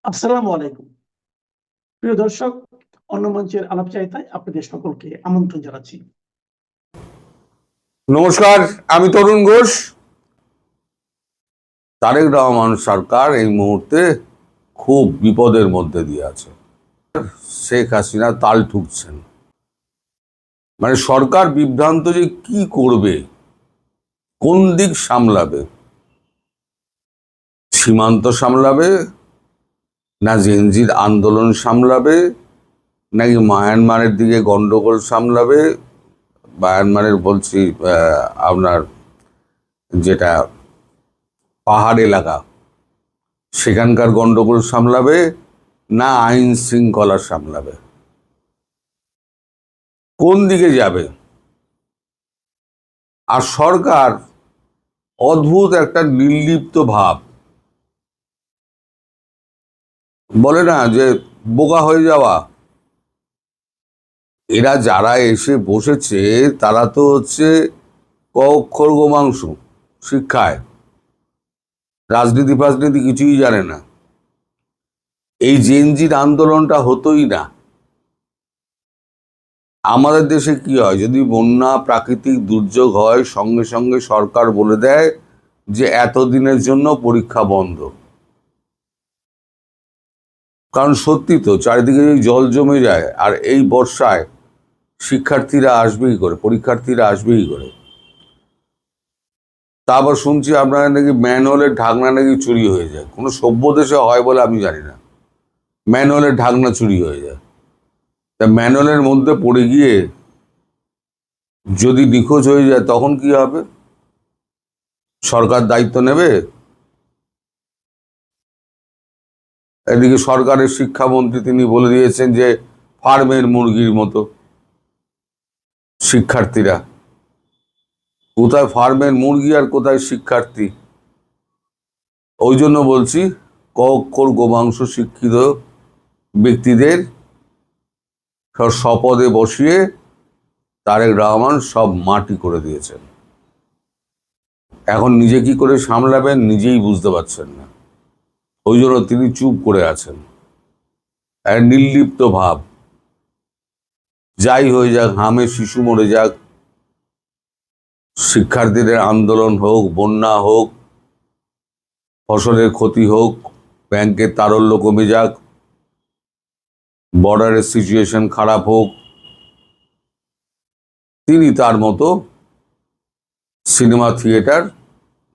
আসসালামু আলাইকুম। প্রিয় দর্শক, অন্য মঞ্চের আলাপচারিতায় আপনাদের সকলকে আমন্ত্রণ জানাচ্ছি। নমস্কার, আমি তরুণ ঘোষ। তারেক রহমান সরকার এই মুহূর্তে খুব বিপদের মধ্যে দিয়ে আছে। শেখ হাসিনা তাল ঠুকছেন, মানে সরকার বিভ্রান্ত যে কি করবে, কোন দিক সামলাবে। সীমান্ত সামলাবে, না জেনজির আন্দোলন সামলাবে, নাকি মায়ানমারের দিকে গন্ডগোল সামলাবে। মায়ানমারের বলছি আপনার যেটা পাহাড় এলাকা, সেখানকার গন্ডগোল সামলাবে, না আইন শৃঙ্খলা সামলাবে। কোন দিকে যাবে? আর সরকার অদ্ভুত একটা নির্লিপ্ত ভাব, বলে না যে বোকা হয়ে যাওয়া। এরা যারা এসে বসেছে তারা তো হচ্ছে ক অক্ষর গোমাংস শিক্ষায়, রাজনীতি ফাজনীতি কিছুই জানে না। এই জেনজির আন্দোলনটা হতোই না। আমাদের দেশে কি হয়, যদি বন্যা প্রাকৃতিক দুর্যোগ হয়, সঙ্গে সঙ্গে সরকার বলে দেয় যে এতদিনের জন্য পরীক্ষা বন্ধ। কারণ সত্যি তো চারিদিকে যদি জল জমে যায়, আর এই বর্ষায় শিক্ষার্থীরা আসবেই করে, পরীক্ষার্থীরা আসবেই করে। তারপর শুনছি আপনারা নাকি ম্যানহোলের ঢাকনা নাকি চুরি হয়ে যায়। কোনো সভ্য দেশে হয় বলে আমি জানি না ম্যানহোলের ঢাকনা চুরি হয়ে যায়। তা ম্যানহোলের মধ্যে পড়ে গিয়ে যদি নিখোঁজ হয়ে যায় তখন কি হবে? সরকার দায়িত্ব নেবে? এদিকে সরকারের শিক্ষামন্ত্রী তিনি বলে দিয়েছেন যে ফার্মের মুরগির মতো শিক্ষার্থীরা। কোথায় ফার্মের মুরগি আর কোথায় শিক্ষার্থী? ওই জন্য বলছি, ক অক্ষর গোমাংস শিক্ষিত ব্যক্তিদের শপথে বসিয়ে তারেক রহমান সব মাটি করে দিয়েছেন। এখন নিজে কি করে সামলাবেন নিজেই বুঝতে পারছেন না। ওই জন্য তিনি চুপ করে আছেন, এক নির্লিপ্ত ভাব। যাই হয়ে যাক, হামে শিশু মরে যাক, শিক্ষার্থীদের আন্দোলন হোক, বন্যা হোক, ফসলের ক্ষতি হোক, ব্যাংকের তারল্য কমে যাক, বর্ডারের সিচুয়েশন খারাপ হোক, তিনি তার মতো সিনেমা থিয়েটার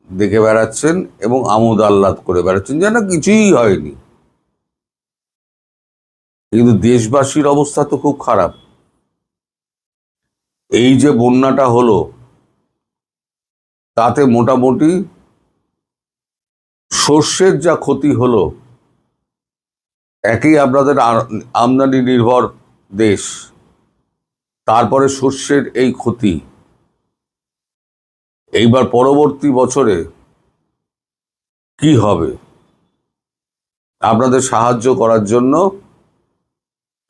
দেখে বেড়াচ্ছেন এবং আমোদ আহ্লাদ করে বেড়াচ্ছেন যেন কিছুই হয়নি। কিন্তু দেশবাসীর অবস্থা তো খুব খারাপ। এই যে বন্যাটা হলো, তাতে মোটামুটি শস্যের যা ক্ষতি হলো, একই আপনাদের আমদানি নির্ভর দেশ, তারপরে শস্যের এই ক্ষতি। এইবার পরবর্তী বছরে কি হবে? আপনাদের সাহায্য করার জন্য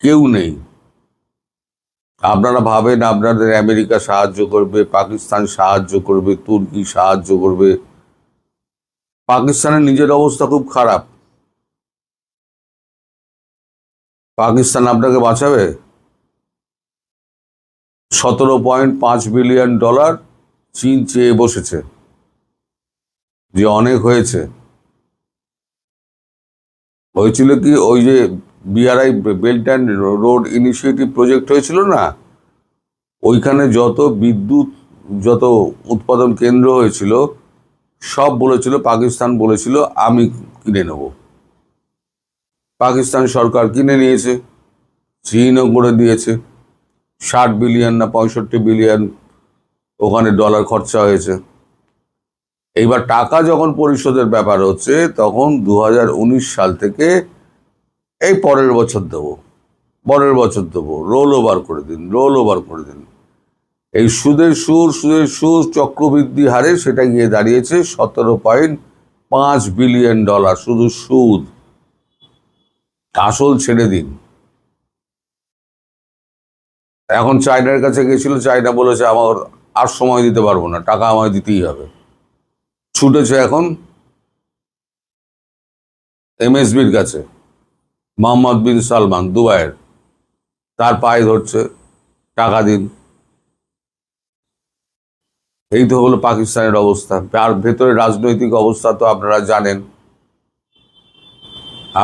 কেউ নেই। আপনারা ভাবেন আপনাদের আমেরিকা সাহায্য করবে, পাকিস্তান সাহায্য করবে, তুর্কি সাহায্য করবে। পাকিস্তানের নিজের অবস্থা খুব খারাপ। পাকিস্তান আপনাকে বাঁচাবে? $17.5 বিলিয়ন চীন চেয়ে বসেছে, যে অনেক হয়েছে। হয়েছিল কি, ওই যে BRI belt and road initiative project হয়েছিল না, ওইখানে যত বিদ্যুৎ, যত উৎপাদন কেন্দ্র হয়েছিল, সব বলেছিল, পাকিস্তান বলেছিল আমি কিনে নেব। পাকিস্তান সরকার কিনে নিয়েছে, চীনও করে দিয়েছে। 60 বিলিয়ন না 65 বিলিয়ন ওখানে ডলার খরচা হয়েছে। এইবার টাকা যখন পরিশোধের ব্যাপার হচ্ছে, তখন 2019 সাল থেকে এই পরের বছর দেবো, পরের বছর দেবো, রোল ওভার করে দিন, রোল ওভার করে দিন। এই সুদের সুর চক্রবৃদ্ধি হারে সেটা গিয়ে দাঁড়িয়েছে $17.5 বিলিয়ন, শুধু সুদ। আসল ছেড়ে দিন। এখন চায়নার কাছে গেছিল, চায়না বলেছে আমার আর সময় দিতে পারবো না, টাকা আমায় দিতেই হবে। ছুটেছে এখন এমএসবির কাছে, মোহাম্মদ বিন সালমান দুবাইয়ের, তার পায়ে ধরছে, টাকা দিন। এই তো হলো পাকিস্তানের অবস্থা। আর ভেতরে রাজনৈতিক অবস্থা তো আপনারা জানেন।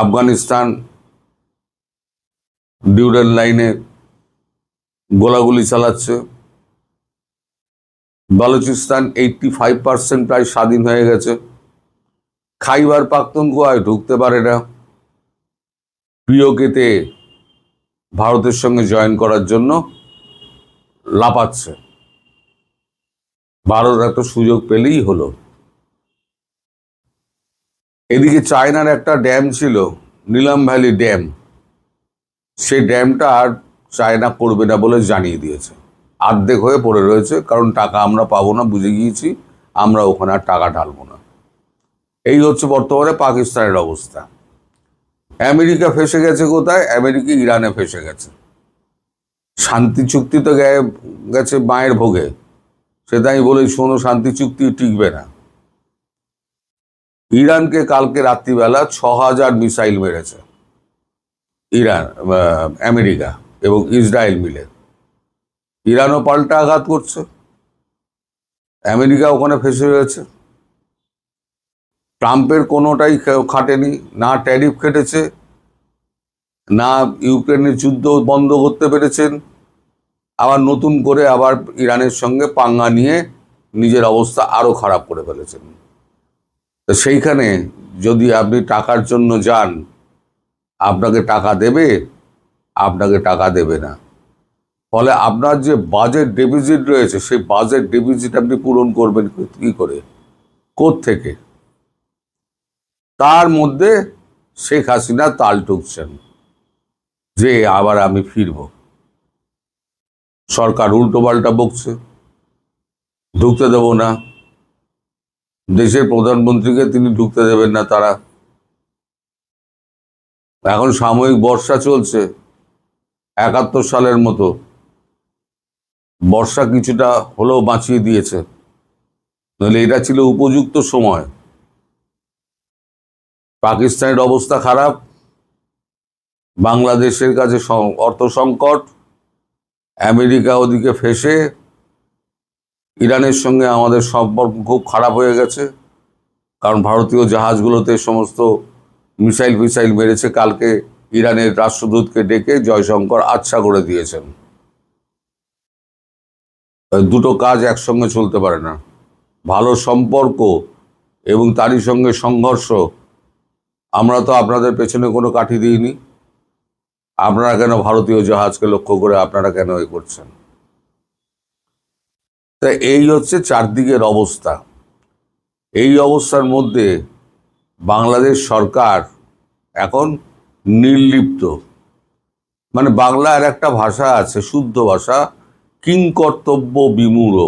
আফগানিস্তান ডিউরেল লাইনে গোলাগুলি চালাচ্ছে। বালুচিস্তান 85% প্রায় স্বাধীন হয়ে গেছে। খাইবার পাখতুনখোয়ায় ঢুকতে পারে না। পিওকেতে ভারতের সঙ্গে জয়েন করার জন্য লাপাচ্ছে। ভারত একটা সুযোগ পেলেই হলো। এদিকে চায়নার একটা ড্যাম ছিল, নীলাম ভ্যালি ড্যাম, সেই ড্যামটা আর চায়না করবে না বলে জানিয়ে দিয়েছে। অর্ধেক হয়ে পড়ে রয়েছে, কারণ টাকা আমরা পাবো না, বুঝে গিয়েছি, আমরা ওখানে আর টাকা ঢালবো না। এই হচ্ছে বর্তমানে পাকিস্তানের অবস্থা। আমেরিকা ফেসে গেছে কোথায়? আমেরিকা ইরানে ফেসে গেছে। শান্তি চুক্তি তো গেছে মায়ের ভোগে। সেটা আমি বলি, শোনো, শান্তি চুক্তি টিকবে না। ইরানকে কালকে রাত্রিবেলা 6000 মিসাইল মেরেছে ইরান, আমেরিকা এবং ইসরায়েল মিলে। ইরানও পাল্টা আঘাত করছে, আমেরিকা ওখানে ফেসে রয়েছে। ট্রাম্পের কোনোটাই খাটেনি, না ট্যারিফ কেটেছে, না ইউক্রেনের যুদ্ধ বন্ধ করতে পেরেছেন, আবার নতুন করে আবার ইরানের সঙ্গে পাঙ্গা নিয়ে নিজের অবস্থা আরো খারাপ করে ফেলেছেন। তো সেইখানে যদি আপনি টাকার জন্য যান, আপনাকে টাকা দেবে, আপনাকে টাকা দেবে না। ফলে আপনার যে বাজেট ডেফিসিট রয়েছে, সেই বাজেট ডেফিসিট আপনি পূরণ করবেন কি করে, কোত্থেকে? তার মধ্যে শেখ হাসিনা তাল টুকছেন যে আবার আমি ফিরব। সরকার উল্টো পাল্টা বকছে, ঢুকতে দেব না। দেশের প্রধানমন্ত্রীকে তিনি ঢুকতে দেবেন না তারা। এখন সাময়িক বর্ষা চলছে, 71 সালের মতো বর্ষা কিছুটা হলেও বাঁচিয়ে দিয়েছে, নাহলে এটা ছিল উপযুক্ত সময়। পাকিস্তানের অবস্থা খারাপ, বাংলাদেশের কাছে অর্থ সংকট, আমেরিকা ওদিকে ফেসে, ইরানের সঙ্গে আমাদের সম্পর্ক খুব খারাপ হয়ে গেছে, কারণ ভারতীয় জাহাজগুলোতে সমস্ত মিসাইল ফিসাইল মেরেছে। কালকে ইরানের রাষ্ট্রদূতকে ডেকে জয়শঙ্কর আচ্ছা করে দিয়েছেন। দুটো কাজ একসঙ্গে চলতে পারে না। ভালো সম্পর্ক এবং তারই সঙ্গে সংঘর্ষ। আমরা তো আপনাদের পেছনে কোনো কাঠি দিইনি, আপনারা কেন ভারতীয় জাহাজকে লক্ষ্য করে আপনারা কেন এ করছেন? তা এই হচ্ছে চারদিকের অবস্থা। এই অবস্থার মধ্যে বাংলাদেশ সরকার এখন নির্লিপ্ত। মানে বাংলার একটা ভাষা আছে, শুদ্ধ ভাষা, কিংকর্তব্য বিমূঢ়।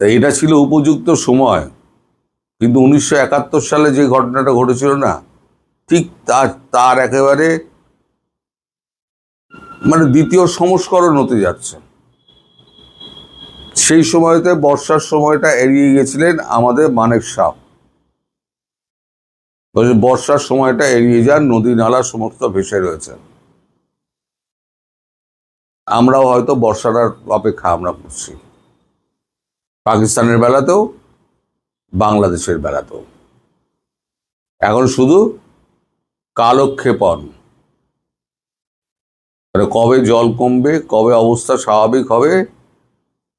এটা ছিল উপযুক্ত সময়, কিন্তু 1971 সালে যে ঘটনাটা ঘটেছিল না, ঠিক তার একেবারে মানে দ্বিতীয় সংস্করণ হতে যাচ্ছে। সেই সময়তে বর্ষার সময়টা এড়িয়ে গেছিলেন আমাদের মানেক শাহ। বর্ষার সময়টা এড়িয়ে যান, নদী নালা সমস্ত ভেসে রয়েছে। আমরাও হয়তো বর্ষার অপেক্ষা আমরা করছি, পাকিস্তানের বেলাতেও, বাংলাদেশের বেলাতেও। এখন শুধু কালক্ষেপণ, কবে জল কমবে, কবে অবস্থা স্বাভাবিক হবে,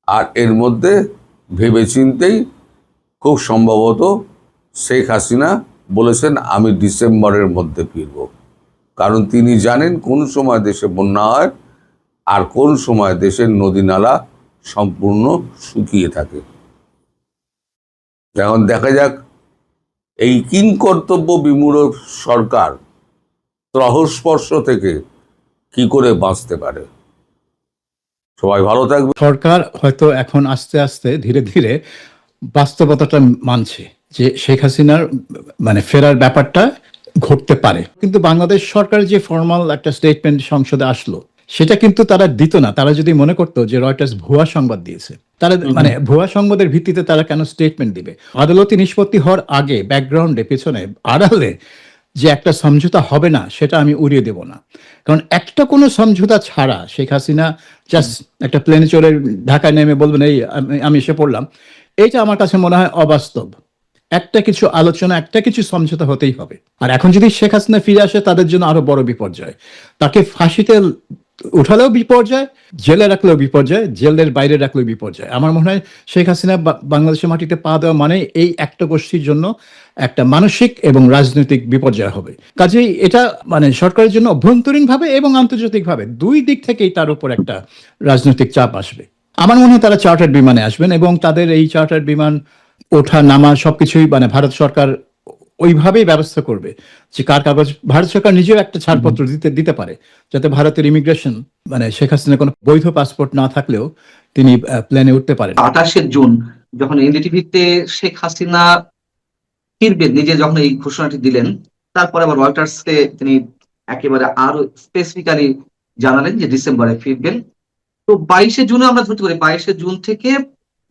আর এর মধ্যে ভেবেচিন্তেই খুব সম্ভবত শেখ হাসিনা বলেছেন আমি ডিসেম্বরের মধ্যে ফিরব, কারণ তিনি জানেন কোন সময় দেশে বন্যা হয় আর কোন সময় দেশের নদী নালা সম্পূর্ণ শুকিয়ে থাকে। এখন দেখা যাক এই কিংকর্তব্য বিমূঢ় সরকার ত্রহস্পর্শ থেকে কি করে বাঁচতে পারে। সবাই ভালো থাকবে। সরকার হয়তো এখন আস্তে আস্তে ধীরে ধীরে বাস্তবতাটা মানছে যে শেখ হাসিনার মানে ফেরার ব্যাপারটা ঘটতে পারে, কিন্তু বাংলাদেশ সরকার যে ফর্মাল একটা স্টেটমেন্ট সংসদে আসলো সেটা কিন্তু তারা দিত না। তারা যদি মনে করতো যে রয়টার্স ভুয়া সংবাদ দিয়েছে, তারা মানে ভুয়া সংবাদের ভিত্তিতে তারা কেন স্টেটমেন্ট দিবে? আদালতে নিষ্পত্তি হওয়ার আগে ব্যাকগ্রাউন্ডে পেছনে আড়ালে যে একটা সমঝোতা হবে না সেটা আমি উড়িয়ে দেব না। কারণ একটা কোনো সমঝোতা ছাড়া শেখ হাসিনা জাস্ট একটা প্লেনে চড়ে ঢাকায় নেমে বলবেন এই আমি এসে পড়লাম, এইটা আমার কাছে মনে হয় অবাস্তব। একটা কিছু আলোচনা, একটা কিছু সমঝোতা হতেই হবে। আর এখন যদি শেখ হাসিনা ফিরে আসে তাদের জন্য আরো বড় বিপর্যয়। তাকে ফাঁসিতে উঠালেও বিপর্যয়, জেলে রাখলেও বিপর্যয়, জেলের বাইরে রাখলেও বিপর্যয়। আমার মনে হয় শেখ হাসিনা বাংলাদেশের মাটিতে পা দেওয়া মানে এই একটা গোষ্ঠীর জন্য একটা মানসিক এবং রাজনৈতিক বিপর্যয় হবে। কাজেই এটা মানে সরকারের জন্য অভ্যন্তরীণভাবে এবং আন্তর্জাতিকভাবে দুই দিক থেকেই তার উপর একটা রাজনৈতিক চাপ আসবে। আমার মনে হয় তারা চার্টার্ড বিমানে আসবেন এবং তাদের এই চার্টার্ড বিমান ওঠা নামা সবকিছুই মানে ভারত সরকার ওইভাবেই ব্যবস্থা করবে যে কার কাগজ, ভারত সরকার নিজেও একটা ছাড়পত্র দিতে পারে যাতে ভারতের ইমিগ্রেশন মানে শেখ হাসিনার কোনো বৈধ পাসপোর্ট না থাকলেও তিনি প্লেনে উঠতে পারেন। 28শে জুন যখন এনডিটিভিতে শেখ হাসিনা ফিরবেন, নিজে যখন এই ঘোষণাটি দিলেন, তারপরে আবার রয়টার্সকে তিনি একেবারে আরো স্পেসিফিক্যালি জানালেন যে ডিসেম্বরে ফিরবেন। তো 22শে জুনে আমরা ধরতে পারি 22শে জুন থেকে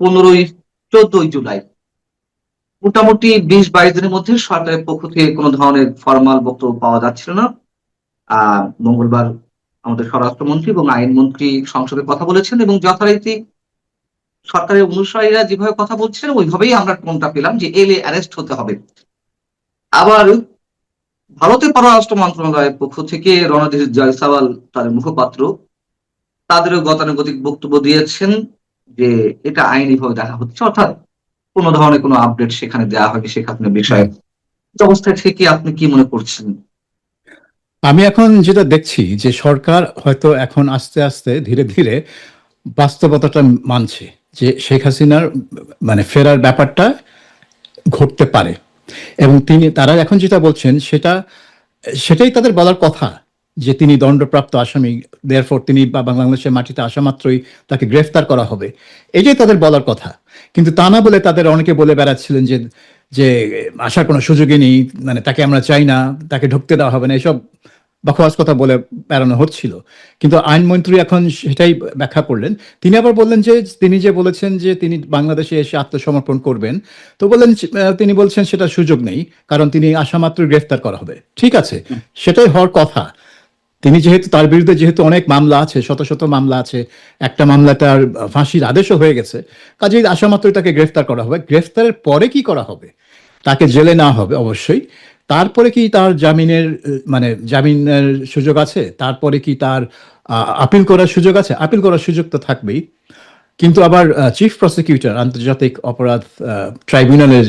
14ই জুলাই মোটামুটি 20-22 দিনের মধ্যে সরকারের পক্ষ থেকে কোনো ধরনের ফরমাল বক্তব্য পাওয়া যাচ্ছিল না। মঙ্গলবার আমাদের স্বরাষ্ট্রমন্ত্রী এবং আইনমন্ত্রী সংসদে কথা বলেছেন এবং যথারীতি সরকারের অনুসারীরা যেভাবে কথা বলছিলেন ওইভাবেই আমরা টোনটা পেলাম যে এলে অ্যারেস্ট হতে হবে। আবার ভারতের পররাষ্ট্র মন্ত্রণালয়ের পক্ষ থেকে রণধীর জয়সওয়াল তাদের মুখপাত্র তাদেরও গতানুগতিক বক্তব্য দিয়েছেন যে এটা আইনিভাবে দেখা হচ্ছে, অর্থাৎ কোনো ধরনের কোনো আপডেট সেখানে দেওয়া হয়নি শেখ হাসিনার বিষয়ে। অবস্থায় থেকে আপনি কি মনে করছেন? আমি এখন যেটা দেখছি যে সরকার হয়তো এখন আস্তে আস্তে ধীরে ধীরে বাস্তবতাটা মানছে যে শেখ হাসিনার মানে ফেরার ব্যাপারটা ঘটতে পারে এবং তারা এখন যেটা বলছেন সেটাই তাদের বলার কথা যে তিনি দণ্ডপ্রাপ্ত আসামি, দেয়ারফর তিনি বাংলাদেশের মাটিতে আসা মাত্রই তাকে গ্রেফতার করা হবে, এটাই তাদের বলার কথা। কিন্তু তা না বলে তাদের অনেকে বলে বেড়াচ্ছিলেন যে যে আসার কোনো সুযোগই নেই, মানে তাকে আমরা চাই না, তাকে ঢুকতে দেওয়া হবে না, এসব বকওয়াস কথা বলে বেড়ানো হচ্ছিল। কিন্তু আইনমন্ত্রী এখন সেটাই ব্যাখ্যা করলেন। তিনি আবার বললেন যে তিনি যে বলেছেন যে তিনি বাংলাদেশে এসে আত্মসমর্পণ করবেন, তো বললেন তিনি বলছেন সেটা সুযোগ নেই কারণ তিনি আসা মাত্রই গ্রেফতার করা হবে। ঠিক আছে, সেটাই হওয়ার কথা। তিনি যেহেতু তার বিরুদ্ধে যেহেতু অনেক মামলা আছে, শত শত মামলা আছে, একটা মামলা তার ফাঁসির আদেশও হয়ে গেছে, কাজেই আসা মাত্রই তাকে গ্রেফতার করা হবে। গ্রেফতারের পরে কি করা হবে? তাকে জেলে না হবে অবশ্যই, তারপরে কি তার জামিনের সুযোগ আছে? তারপরে কি তার আপিল করার সুযোগ আছে? আপিল করার সুযোগ তো থাকবেই। কিন্তু আবার চিফ প্রসিকিউটর, আন্তর্জাতিক অপরাধ ট্রাইব্যুনালের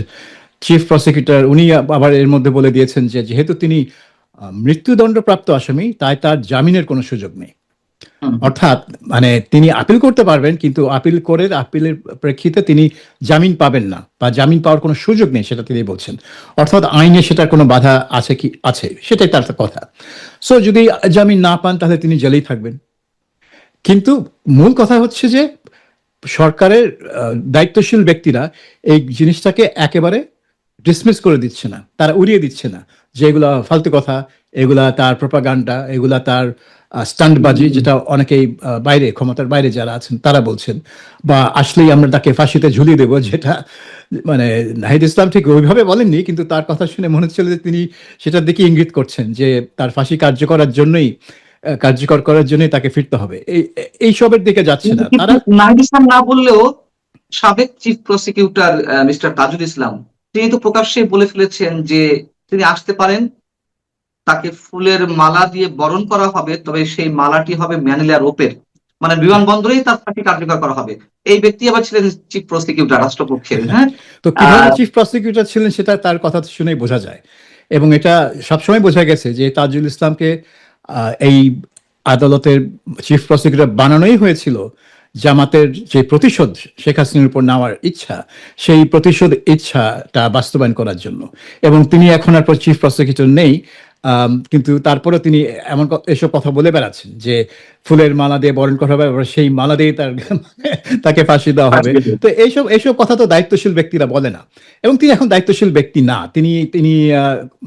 চিফ প্রসিকিউটর, উনি আবার এর মধ্যে বলে দিয়েছেন যে যেহেতু তিনি মৃত্যুদণ্ডপ্রাপ্ত আসামি তাই তার জামিনের কোনো সুযোগ নেই। অর্থাৎ মানে তিনি আপিল করতে পারবেন কিন্তু আপিলের প্রেক্ষিতে তিনি জামিন পাবেন না বা জামিন পাওয়ার কোনো সুযোগ নেই, সেটা তিনি বলছেন। অর্থাৎ আইনে সেটার কোনো বাধা আছে কি? আছে, সেটাই তার কথা। সো যদি জামিন না পান তাহলে তিনি জেলেই থাকবেন। কিন্তু মূল কথা হচ্ছে যে সরকারের দায়িত্বশীল ব্যক্তিরা এই জিনিসটাকে একেবারে ডিসমিস করে দিচ্ছে না, তারা উড়িয়ে দিচ্ছে না যে এগুলা ফালতু কথা, এগুলা তার প্রোপাগান্ডা, এগুলা তার স্টান্টবাজি, যেটা অনেকেই বাইরে, ক্ষমতার বাইরে যারা আছেন তারা বলছেন, বা আসলেই আমরা তাকে ফাঁসিতে ঝুলিয়ে দেবো, যেটা মানে নাহিদ ইসলাম ঠিক ওইভাবে বলেননি, কিন্তু তার কথা শুনে মনে হচ্ছিল যে তিনি সেটার দিকে ইঙ্গিত করছেন যে তার ফাঁসি কার্যকর করার জন্যই তাকে ফিরতে হবে। এইসবের দিকে যাচ্ছে না তারা। নাহিদ ইসলাম না বললেও সাবেক chief prosecutor mister Tajul Islam তিনি তো প্রকাশ্যে বলে ফেলেছেন যে তিনি আসতে পারেন, তাকে ফুলের মালা দিয়ে বরণ করা হবে, তবে সেই মালাটি হবে ম্যানিলা রোপের, মানে বিমানবন্দরেই তার ফাঁসি কার্যকর করা হবে। এই ব্যক্তি আবার ছিলেন চিফ প্রসিকিউটর রাষ্ট্রপক্ষের। হ্যাঁ, তো কিভাবে চিফ প্রসিকিউটর ছিলেন সেটা তার কথা শুনেই বোঝা যায়, এবং এটা সবসময় বোঝা গেছে যে তাজুল ইসলামকে এই আদালতের চিফ প্রসিকিউটর বানানোই হয়েছিল জামাতের যে প্রতিশোধ শেখ হাসিনার উপর নেওয়ার ইচ্ছা, সেই প্রতিশোধ ইচ্ছাটা বাস্তবায়ন করার জন্য। এবং তিনি এখন আর চিফ প্রসিকিউটর নেই, কিন্তু তারপরে তিনি এসব কথা বলে বেড়াচ্ছেন যে ফুলের মালা দিয়ে বরণ করা হবে, সেই মালা দিয়ে তাকে ফাঁসি দেওয়া হবে। তো এইসব কথা তো দায়িত্বশীল ব্যক্তিরা বলে না, এবং তিনি এখন দায়িত্বশীল ব্যক্তি না, তিনি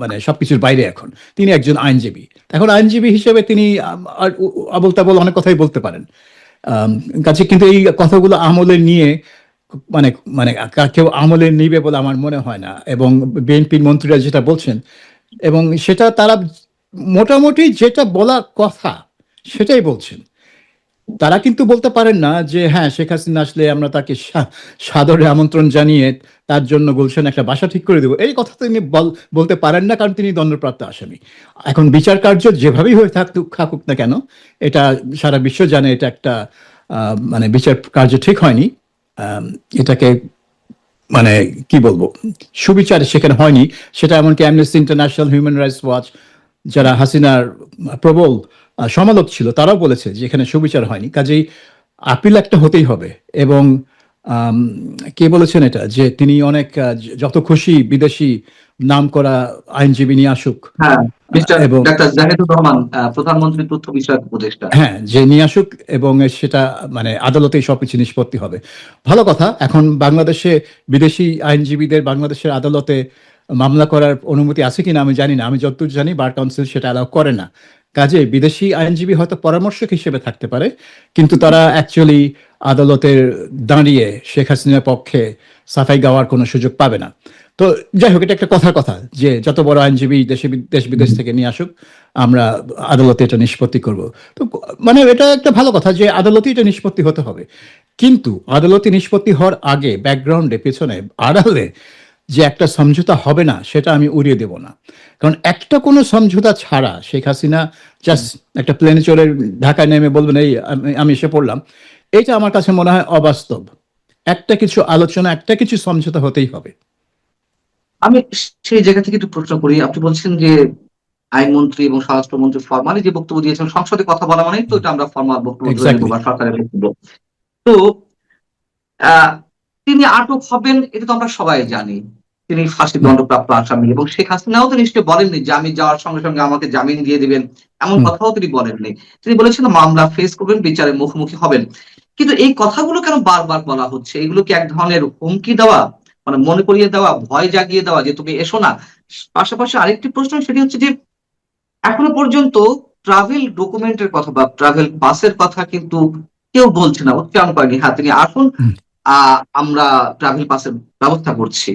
মানে সবকিছুর বাইরে। এখন তিনি একজন আইনজীবী, এখন আইনজীবী হিসেবে তিনি আবোল তাবোল অনেক কথাই বলতে পারেন। কাছে কিন্তু এই কথাগুলো আমলে নিয়ে মানে মানে কেউ আমলে নিবে বলে আমার মনে হয় না। এবং বিএনপির মন্ত্রীরা যেটা বলছেন এবং সেটা তারা মোটামুটি যেটা বলার কথা সেটাই বলছেন। তারা কিন্তু বলতে পারেন না যে হ্যাঁ, শেখ হাসিনা আসলে আমরা তাকে সাদরে আমন্ত্রণ জানিয়ে তার জন্য গুলশানে একটা বাসা ঠিক করে দেবো, এই কথা তিনি বলতে পারেন না, কারণ তিনি দণ্ডপ্রাপ্ত আসামি। এখন বিচার কার্য যেভাবেই হয়ে থাকুক না কেন, এটা সারা বিশ্ব জানে এটা একটা মানে বিচার কার্য ঠিক হয়নি। এটাকে মানে কি বলবো, সুবিচার সেখানে হয়নি। সেটা এমনকি amnesty international, human rights watch, যারা হাসিনার প্রবল সমালোচক ছিল, তারাও বলেছে যে এখানে সুবিচার হয়নি, কাজেই আপিল একটা হতেই হবে। এবং কে বলেছেন এটা, যে তিনি অনেক যত খুশি বিদেশি নাম করা আইনজীবী নিয়ে আসুক, হ্যাঁ, মিস্টার এবং ডাক্তার জাহিদুর রহমান, প্রধানমন্ত্রী তথ্য বিষয়ক উপদেষ্টা। হ্যাঁ, যে নিয়ে আসুক, এবং সেটা মানে আদালতেই সবকিছু নিষ্পত্তি হবে। ভালো কথা। এখন বাংলাদেশে বিদেশি আইনজীবীদের বাংলাদেশের আদালতে মামলা করার অনুমতি আছে কিনা আমি জানি না। আমি যতদূর জানি বার কাউন্সিল সেটা অ্যালাউ করে না। কাজে বিদেশি আইনজীবী হয়তো পরামর্শক হিসেবে থাকতে পারে, কিন্তু তারা অ্যাকচুয়ালি আদালতের দাঁড়িয়ে শেখ হাসিনার পক্ষে সাফাই গাওয়ার কোনো সুযোগ পাবে না। তো যাই হোক, এটা একটা কথার কথা যে যত বড় আইনজীবী দেশ বিদেশ থেকে নিয়ে আসুক, আমরা আদালতে এটা নিষ্পত্তি করব। তো মানে এটা একটা ভালো কথা যে আদালতে এটা নিষ্পত্তি হতে হবে। কিন্তু আদালতে নিষ্পত্তি হওয়ার আগে ব্যাকগ্রাউন্ডে, পেছনে, আড়ালে যে একটা সমঝোতা হবে না, সেটা আমি উড়িয়ে দেব না। কারণ একটা কোনো সমঝোতা ছাড়া শেখ হাসিনা জাস্ট একটা প্লেনে চড়ে ঢাকায় নেমে বলবেন এই আমি এসে পড়লাম, এটা আমার কাছে মনে হয় অবাস্তব। একটা কিছু আলোচনা, একটা কিছু সমঝোতা হতেই হবে। আমি সেই জায়গা থেকে একটু প্রশ্ন করি। আপনি বলছেন যে আইনমন্ত্রী এবং স্বরাষ্ট্রমন্ত্রী ফরমালি যে বক্তব্য দিয়েছেন, সংসদে কথা বলা মানেই তো এটা আমরা ফরমাল বক্তব্য ধরে নেব এক্স্যাক্টলি। বা সরকারের বক্তব্য। তো তিনি আটক হবেন এটা তো আমরা সবাই জানি। তিনি ফাঁসি দণ্ডপ্রাপ্ত আসামি, এবং শেখ হাসিনাও তো নিশ্চয়ই বলেননি যে আমি যাওয়ার সঙ্গে সঙ্গে আমাকে জামিন দিয়ে দিবেন, এমন কথাও তিনি বলেননি। তিনি বলেছেন মামলা ফেস করবেন, বিচারের মুখোমুখি হবেন। কিন্তু এই কথাগুলো কেন বারবার বলা হচ্ছে? এগুলো কি এক ধরনের হুমকি দেওয়া, মানে মনে করিয়ে দেওয়া, ভয় জাগিয়ে দেওয়া যে তুমি এসো না? পাশাপাশি আরেকটি প্রশ্ন, সেটি হচ্ছে যে এখনো পর্যন্ত ট্রাভেল ডকুমেন্টের কথা বা ট্রাভেল পাসের কথা কিন্তু কেউ বলছে না, উচ্চারণ করেনি। হ্যাঁ, তিনি আসুন, আমরা ট্রাভেল পাসের ব্যবস্থা করছি।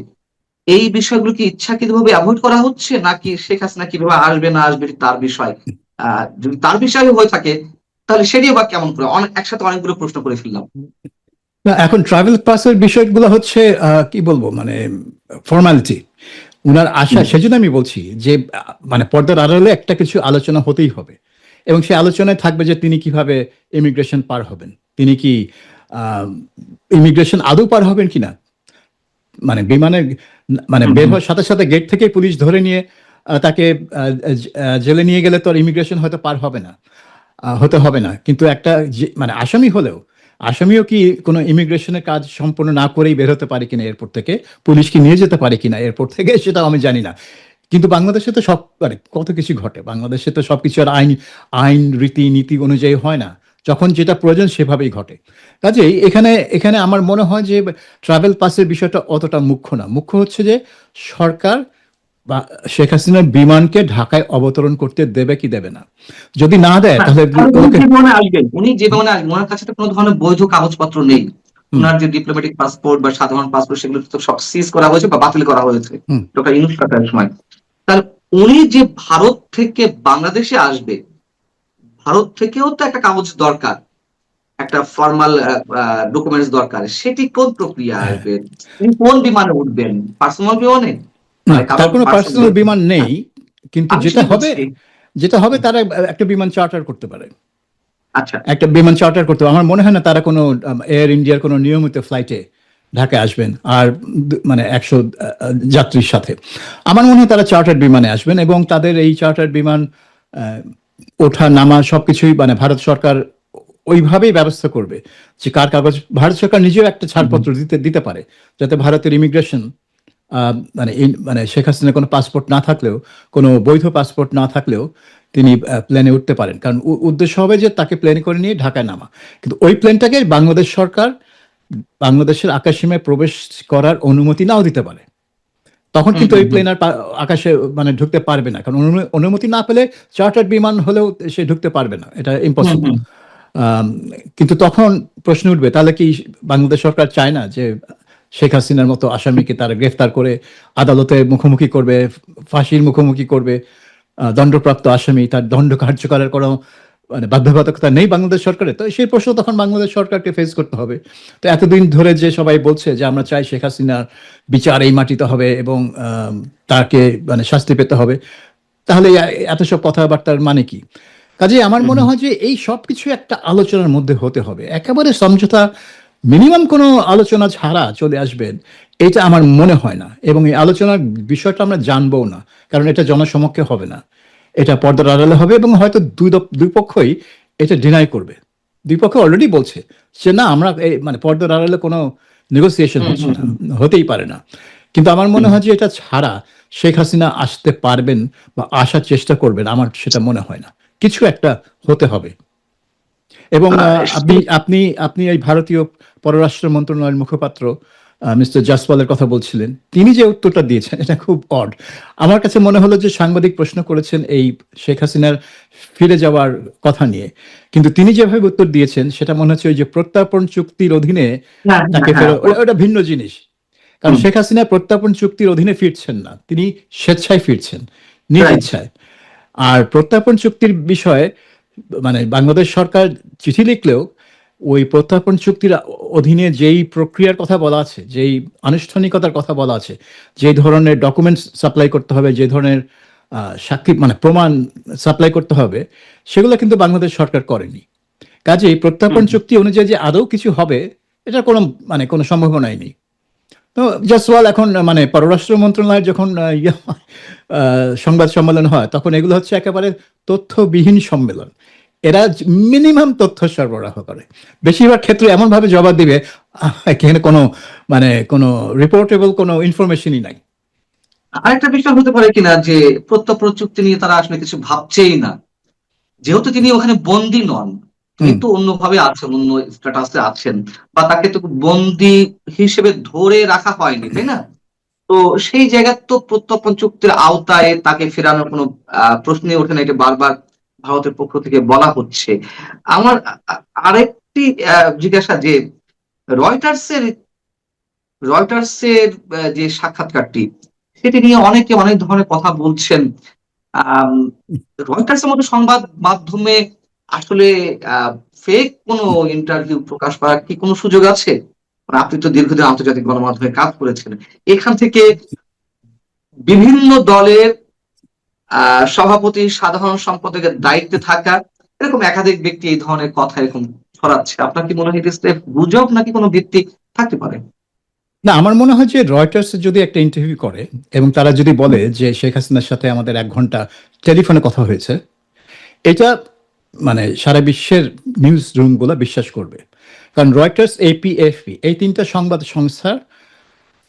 এই বিষয়গুলো কি ইচ্ছাকৃতভাবে অ্যাভয়েড করা হচ্ছে, নাকি শেখ হাসিনা কিভাবে আসবে না আসবে তার বিষয়? যদি তার বিষয় হয়ে থাকে তাহলে সেটিও বা কেমন করে? একসাথে অনেকগুলো প্রশ্ন করে ফেললাম। না, এখন ট্রাভেল পাসের বিষয়গুলো হচ্ছে কি বলবো, মানে ফর্মালিটি উনার আশা। সেজন্য আমি বলছি যে মানে পর্দার আড়ালে একটা কিছু আলোচনা হতেই হবে, এবং সেই আলোচনায় থাকবে যে তিনি কিভাবে ইমিগ্রেশন পার হবেন, তিনি কি ইমিগ্রেশন আদৌ পার হবেন কিনা, মানে বিমানের মানে বের হওয়ার সাথে সাথে গেট থেকে পুলিশ ধরে নিয়ে তাকে জেলে নিয়ে গেলে তো আর ইমিগ্রেশন হয়তো পার হবে না, হতে হবে না। কিন্তু একটা মানে আসামি হলেও, আসামিও কি কোনো ইমিগ্রেশনের কাজ সম্পূর্ণ না করেই বের হতে পারে কিনা এয়ারপোর্ট থেকে, পুলিশ কি নিয়ে যেতে পারে কিনা এয়ারপোর্ট থেকে, সেটাও আমি জানি না। কিন্তু বাংলাদেশে তো সব মানে কত কিছু ঘটে, বাংলাদেশে তো সবকিছু আর আইন রীতি নীতি অনুযায়ী হয় না, যখন যেটা প্রয়োজন সেভাবেই ঘটে। কাজেই এখানে আমার মনে হয় যে ট্রাভেল পাসের বিষয়টা অতটা মুখ্য না। মুখ্য হচ্ছে যে সরকার বা শেখ হাসিনার বিমানকে ঢাকায় অবতরণ করতে দেবে কি দেবে না। যদি না দেয় তাহলে উনি যে বিমানে আসবেন, ওনার কাছে তো কোনো ধরনের বৈধ কাগজপত্র নেই। ওনার যে ডিপ্লোম্যাটিক পাসপোর্ট বা সাধারণ পাসপোর্ট, সেগুলো তো সব সিজ করা হয়েছে বা বাতিল করা হয়েছে ডক্টর ইউনূস সরকারের সময়। তাহলে উনি যে ভারত থেকে বাংলাদেশে আসবে, ভারত থেকেও তো একটা কাগজ দরকার, একটা ফর্মাল ডকুমেন্টস দরকার। সেটি কোন প্রক্রিয়া আসবে? তিনি কোন বিমানে উঠবেন? পার্সোনাল বিমানে? তার কোনো পার্সোনাল বিমান নেই, কিন্তু যেটা হবে তারা একটা বিমান চার্টার করতে পারে। আচ্ছা, একটা বিমান চার্টার করতে, আমার মনে হয় না তারা কোনো এয়ার ইন্ডিয়ার কোনো নিয়মিত ফ্লাইটে ঢাকায় আসবেন আর মানে 100 যাত্রীর সাথে। আমার মনে হয় তারা চার্টার্ড বিমানে আসবেন, এবং তাদের এই চার্টার্ড বিমান ওঠা নামা সবকিছুই মানে ভারত সরকার ওইভাবেই ব্যবস্থা করবে যে কার কাগজ, ভারত সরকার নিজেও একটা ছাড়পত্র দিতে পারে যাতে ভারতের ইমিগ্রেশন মানে শেখ হাসিনার কোনো পাসপোর্ট না থাকলেও, কোনো বৈধ পাসপোর্ট না থাকলেও তিনি প্লেনে উঠতে পারেন। কারণ উদ্দেশ্য হবে যে তাকে প্লেনে করে নিয়ে ঢাকায় নামা। কিন্তু ওই প্লেনটাকে বাংলাদেশ সরকার বাংলাদেশের আকাশসীমায় প্রবেশ করার অনুমতি নাও দিতে পারে। তখন কিন্তু ওই প্লেন আর আকাশে মানে ঢুকতে পারবে না, কারণ অনুমতি না পেলে চার্টার্ড বিমান হলেও সে ঢুকতে পারবে না, এটা ইম্পসিবল। কিন্তু তখন প্রশ্ন উঠবে, তাহলে কি বাংলাদেশ সরকার চায় না যে শেখ হাসিনার মতো আসামিকে তারা গ্রেফতার করে আদালতে মুখোমুখি করবে, ফাঁসির মুখোমুখি করবে। দণ্ডপ্রাপ্ত আসামি, তার দণ্ড কার্যকরের কোনো মানে বাধ্যবাধকতা নেই বাংলাদেশ সরকারের। তো সেই প্রশ্ন তখন বাংলাদেশ সরকারকে ফেস করতে হবে। তো এতদিন ধরে যে সবাই বলছে যে আমরা চাই শেখ হাসিনার বিচার এই মাটিতে হবে এবং তাকে মানে শাস্তি পেতে হবে, তাহলে এত সব কথাবার্তার মানে কি? কাজে আমার মনে হয় যে এই সব কিছু একটা আলোচনার মধ্যে হতে হবে। একেবারে সমঝোতা মিনিমাম কোনো আলোচনা ছাড়া চলে আসবেন, এটা আমার মনে হয় না। এবং এই আলোচনার বিষয়টা আমরা জানবো না, কারণ এটা জনসমক্ষে হবে না, এটা পর্দার আড়ালে হবে এবং হয়তো দুই পক্ষই এটা ডিনাই করবে। দুই পক্ষ অলরেডি বলছে যে না, আমরা মানে পর্দার আড়ালে কোনো নেগোসিয়েশন হচ্ছে না, হতেই পারে না। কিন্তু আমার মনে হয় যে এটা ছাড়া শেখ হাসিনা আসতে পারবেন বা আসার চেষ্টা করবেন, আমার সেটা মনে হয় না। কিছু একটা হতে হবে। এবং আপনি আপনি আপনি এই ভারতীয় পররাষ্ট্র মন্ত্রণালয়ের মুখপাত্র মিস্টার জাসওয়ালের কথা বলছিলেন, তিনি যে উত্তরটা দিয়েছেন এটা খুব অড। আমার কাছে মনে হলো যে সাংবাদিক প্রশ্ন করেছেন এই শেখ হাসিনার ফিরে যাওয়ার কথা নিয়ে, কিন্তু তিনি যেভাবে উত্তর দিয়েছেন সেটা মনে হচ্ছে ওই যে প্রত্যর্পণ চুক্তির অধীনে তাকে ওটা ভিন্ন জিনিস। কারণ শেখ হাসিনা প্রত্যর্পণ চুক্তির অধীনে ফিরছেন না, তিনি স্বেচ্ছায় ফিরছেন, নিজ ইচ্ছায়। আর প্রত্যর্পণ চুক্তির বিষয়ে মানে বাংলাদেশ সরকার চিঠি লিখলেও ওই প্রত্যর্পণ চুক্তির অধীনে যেই প্রক্রিয়ার কথা বলা আছে, যেই আনুষ্ঠানিকতার কথা বলা আছে, যে ধরনের ডকুমেন্টস সাপ্লাই করতে হবে, যে ধরনের সাক্ষী মানে প্রমাণ সাপ্লাই করতে হবে, সেগুলো কিন্তু বাংলাদেশ সরকার করেনি। কাজেই প্রত্যর্পণ চুক্তি অনুযায়ী যে আদৌ কিছু হবে এটার কোনো মানে কোনো সম্ভাবনাই নেই। তো জাসওয়াল এখন মানে পররাষ্ট্র মন্ত্রণালয়ের যখন সংবাদ সম্মেলন হয় তখন এগুলো হচ্ছে একেবারে তথ্যবিহীন সম্মেলন। এরা মিনিমাম তথ্য সরবরাহ করে, বেশিরভাগ ক্ষেত্রে এমন ভাবে জবাব দিবে এখানে কোনো মানে কোনো রিপোর্টেবল কোনো ইনফরমেশনই নাই। আরেকটা বিষয় হতে পারে কিনা যে প্রত্যর্পণ চুক্তি নিয়ে তারা আসলে কিছু ভাবছেই না, যেহেতু তিনি ওখানে বন্দী নন, তিনি তো অন্যভাবে আছেন, অন্য স্ট্যাটাসে আছেন, বা তাকে তো বন্দী হিসেবে ধরে রাখা হয়নি, তাই না? তো সেই জায়গায় তো প্রত্যর্পণ চুক্তির আওতায় তাকে ফেরানোর কোনো প্রশ্নই ওঠে না, এটা বারবার ভারতের পক্ষ থেকে বলা হচ্ছে। আমার আরেকটি জিজ্ঞাসা যে রয়টার্সের রয়টার্সের যে সাক্ষাৎকারটি, সেটি নিয়ে অনেকে অনেক ধরনের কথা বলছেন। রয়টার্সের মতো সংবাদ মাধ্যমে আসলে ফেক কোনো ইন্টারভিউ প্রকাশ করার কি কোনো সুযোগ আছে? আপনি তো দীর্ঘদিন আন্তর্জাতিক গণমাধ্যমে কাজ করেছেন, এখান থেকে বিভিন্ন দলের সভাপতি, সাধারণ সম্পাদকের দায়িত্বে থাকা এরকম একাধিক ব্যক্তি এই ধরনের কথা এরকম ছড়াচ্ছে, আপনার কি মনে হয় এটা গুজব নাকি কোনো ভিত্তি থাকতে পারে? না, আমার মনে হয় যে রয়টার্স যদি একটা ইন্টারভিউ করে এবং তারা যদি বলে যে শেখ হাসিনার সাথে আমাদের 1 ঘন্টা টেলিফোনে কথা হয়েছে, এটা মানে সারা বিশ্বের নিউজ রুমগুলো বিশ্বাস করবে। কারণ রয়টার্স, এপি, এফপি এই 3টা সংবাদ সংস্থার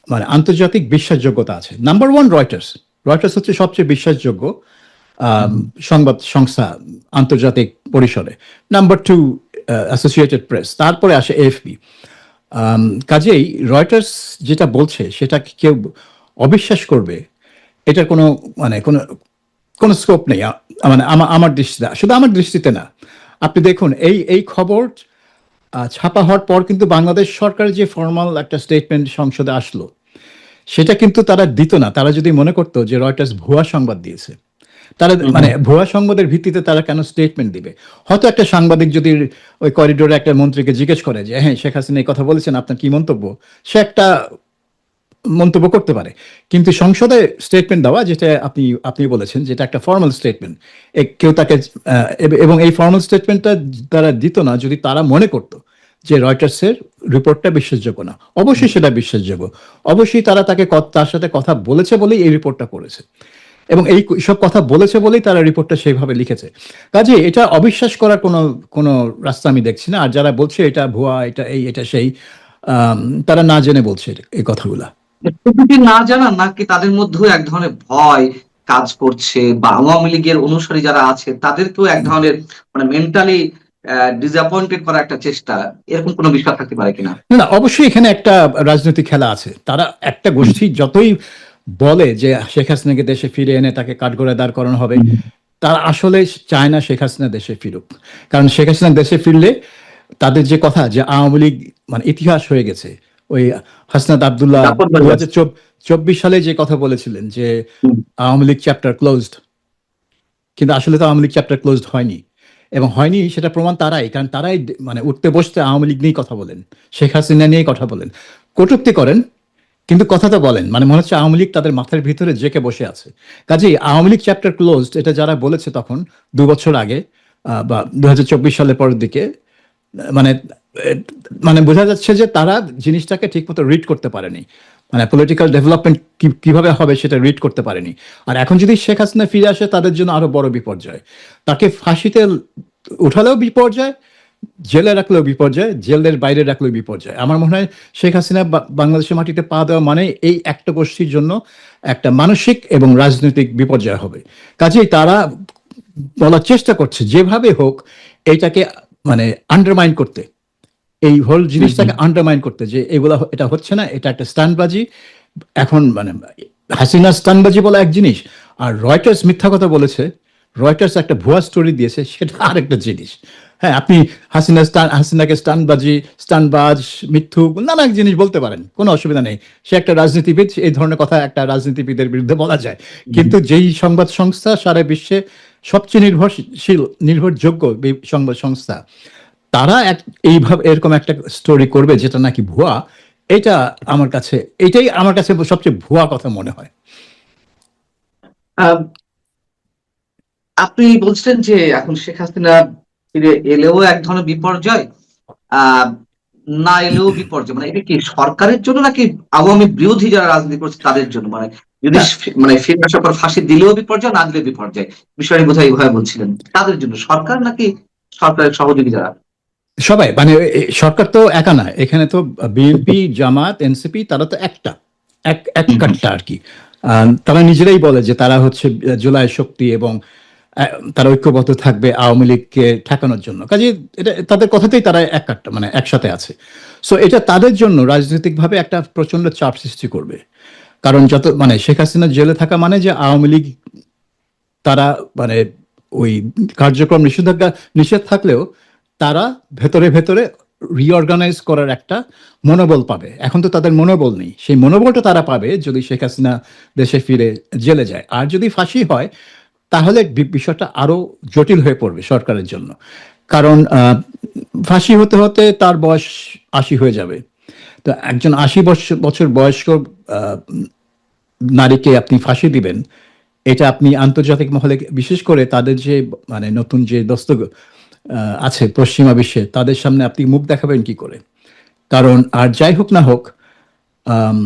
মানে আন্তর্জাতিক বিশ্বাসযোগ্যতা আছে। Number 1 Reuters. রয়টার্স হচ্ছে সবচেয়ে বিশ্বাসযোগ্য সংবাদ সংস্থা আন্তর্জাতিক পরিসরে। নাম্বার 2 অ্যাসোসিয়েটেড প্রেস, তারপরে আসে এএফপি। কাজেই রয়টার্স যেটা বলছে সেটা কেউ অবিশ্বাস করবে এটার কোনো মানে কোনো স্কোপ নেই। মানে আমার দৃষ্টিতে, শুধু আমার দৃষ্টিতে না, আপনি দেখুন এই খবর ছাপা হওয়ার পর কিন্তু বাংলাদেশ সরকার যে ফর্মাল একটা স্টেটমেন্ট সংসদে আসলো সেটা কিন্তু তারা দিত না। তারা যদি মনে করতো যে রয়টার্স ভুয়া সংবাদ দিয়েছে, তারা মানে ভুয়া সংবাদের ভিত্তিতে তারা কেন স্টেটমেন্ট দিবে? হয়তো একটা সাংবাদিক যদি ওই করিডোরে একটা মন্ত্রীকে জিজ্ঞেস করে যে হ্যাঁ শেখ হাসিনা এই কথা বলেছেন, আপনার কি মন্তব্য, সে একটা মন্তব্য করতে পারে। কিন্তু সংসদে স্টেটমেন্ট দেওয়া, যেটা আপনি বলেছেন, যেটা একটা ফর্মাল স্টেটমেন্ট, কেউ তাকে এবং এই ফর্মাল স্টেটমেন্টটা তারা দিত না যদি তারা মনে করতো যে রয়টার্সের রিপোর্টটা বিশ্বাসযোগ্য না। অবশ্যই সেটা বিশ্বাসযোগ্য, অবশ্যই তারা তার সাথে কথা বলেছে বলেই এই রিপোর্টটা করেছে এবং এই সব কথা বলেছে বলেই তারা রিপোর্টটা সেইভাবে লিখেছে। কাজে এটা অবিশ্বাস করার কোনো রাস্তা আমি দেখছি না। আর যারা বলছে এটা ভুয়া, এটা এটা সেই, তারা না জেনে বলছে এই কথাগুলা। না জানা নাকি তাদের মধ্যেও এক ধরনের ভয় কাজ করছে, বা আওয়ামী লীগের অনুসারী যারা আছে তাদেরকেও এক ধরনের মানে মেন্টালি ডিসঅ্যাপয়েন্টেড করার একটা চেষ্টা, এরকম কোনো বিষয় থাকতে পারে কিনা? না, অবশ্যই এখানে একটা রাজনৈতিক খেলা আছে। তারা একটা গোষ্ঠী যতই বলে যে শেখ হাসিনাকে দেশে ফিরে এনে তাকে কাঠগড়ায় দাঁড় করানো হবে, তারা আসলে চায় না শেখ হাসিনা দেশে ফিরুক। কারণ শেখ হাসিনা দেশে ফিরলে তাদের যে কথা যে আওয়ামী লীগ মানে ইতিহাস হয়ে গেছে, ওই হাসনাত আব্দুল্লাহ জাফর ভাই আছে। 2024 সালে যে কথা বলেছিলেন যে হুম। আওয়ামী লীগ চ্যাপ্টার ক্লোজড, কিন্তু আসলে তো আওয়ামী লীগ চ্যাপ্টার ক্লোজড হয়নি, এবং হয়নি সেটা প্রমাণ তারাই, কারণ তারাই মানে উঠতে বসতে আওয়ামী লীগ নিয়েই কথা বলেন, শেখ হাসিনা নিয়েই কথা বলেন, কটূক্তি করেন, কিন্তু কথা তো বলেন, মানে মনে হচ্ছে আওয়ামী লীগ তাদের মাথার ভিতরে জেকে বসে আছে। কাজেই আওয়ামী লীগ চ্যাপ্টার ক্লোজড এটা যারা বলেছে তখন 2 বছর আগে বা 2024 সালের পরের দিকে, মানে মানে বোঝা যাচ্ছে যে তারা জিনিসটাকে ঠিকমতো রিড করতে পারেনি, মানে পলিটিক্যাল ডেভেলপমেন্ট কিভাবে হবে সেটা রিড করতে পারেনি। আর এখন যদি শেখ হাসিনা ফিরে আসে তাদের জন্য আরো বড় বিপর্যয়, তাকে ফাঁসিতে উঠালেও বিপর্যয়, জেলে রাখলেও বিপর্যয়, জেলের বাইরে রাখলেও বিপর্যয়। আমার মনে হয় শেখ হাসিনা বাংলাদেশের মাটিতে পা দেওয়া মানে এই একটা গোষ্ঠীর জন্য একটা মানসিক এবং রাজনৈতিক বিপর্যয় হবে। কাজেই তারা বলার চেষ্টা করছে যেভাবে হোক এইটাকে মানে আন্ডারমাইন করতে, এই হোল জিনিসটাকে আন্ডারমাইন করতে, যে এগুলা এটা হচ্ছে না, এটা একটা স্টান্টবাজি। এখন মানে হাসিনা স্টান্টবাজি বলা এক জিনিস, আর রয়টার্স মিথ্যা কথা বলেছে, রয়টার্স একটা ভুয়া স্টোরি দিয়েছে, সেটা আরেকটা জিনিস। হ্যাঁ, আপনি হাসিনাকে স্টান্টবাজি, স্টান্টবাজ, মিথ্যুক নানা এক জিনিস বলতে পারেন, কোনো অসুবিধা নেই। সে একটা রাজনীতিবিদ, এই ধরনের কথা একটা রাজনীতিবিদের বিরুদ্ধে বলা যায়। কিন্তু যেই সংবাদ সংস্থা সারা বিশ্বে সবচেয়ে নির্ভরযোগ্য সংবাদ সংস্থা, তারা এইভাবে এরকম একটা স্টোরি করবে যেটা নাকি ভুয়া, এটা আমার কাছে, এটাই আমার কাছে সবচেয়ে ভুয়া কথা মনে হয়। আহ, আপনি বলছেন যে এখন শেখ হাসিনা ফিরে এলেও এক ধরনের বিপর্যয়, আহ না এলেও বিপর্যয়, মানে এটা কি সরকারের জন্য নাকি আওয়ামী বিরোধী যারা রাজনীতি করছে তাদের জন্য? মানে যদি না, মানে ফিরে আসার পর ফাঁসি দিলেও বিপর্যয়, না দিলেও বিপর্যয়, বিষয়টি বোধহয় এইভাবে বলছিলেন, তাদের জন্য সরকার নাকি সরকারের সহযোগী যারা? সবাই মানে সরকার তো একা না, এখানে তো বিএনপি, জামাত, এনসিপি, তারা তো এক কাট্টা আর কি। তারা নিজেরাই বলে যে তারা হচ্ছে জুলাই শক্তি, এবং তারা ঐক্যবদ্ধ থাকবে আওয়ামী লীগকে ঠেকানোর জন্য। কাজে এটা তাদের কথাতেই তারা এক কাট্টা, মানে একসাথে আছে। সো এটা তাদের জন্য রাজনৈতিকভাবে একটা প্রচন্ড চাপ সৃষ্টি করবে, কারণ যত মানে শেখ হাসিনা জেলে থাকা মানে যে আওয়ামী লীগ তারা মানে ওই কার্যক্রম নিষেধ থাকলেও তারা ভেতরে ভেতরে রিঅর্গানাইজ করার একটা মনোবল পাবে। এখন তো তাদের মনোবল নেই, সেই মনোবলটা তারা পাবে যদি শেখ হাসিনা দেশে ফিরে জেলে যায়। আর যদি ফাঁসি হয় তাহলে বিষয়টা আরো জটিল হয়ে পড়বে সরকারের জন্য, কারণ ফাঁসি হতে হতে তার বয়স 80 হয়ে যাবে। তো একজন 80 বছর বয়স্ক নারীকে আপনি ফাঁসি দিবেন, এটা আপনি আন্তর্জাতিক মহলে, বিশেষ করে তাদের যে মানে নতুন যে দোস্ত আছে পশ্চিমা বিশ্বে, তাদের সামনে আপনি মুখ দেখাবেন কি করে? কারণ আর যাই হোক না হোক, আম,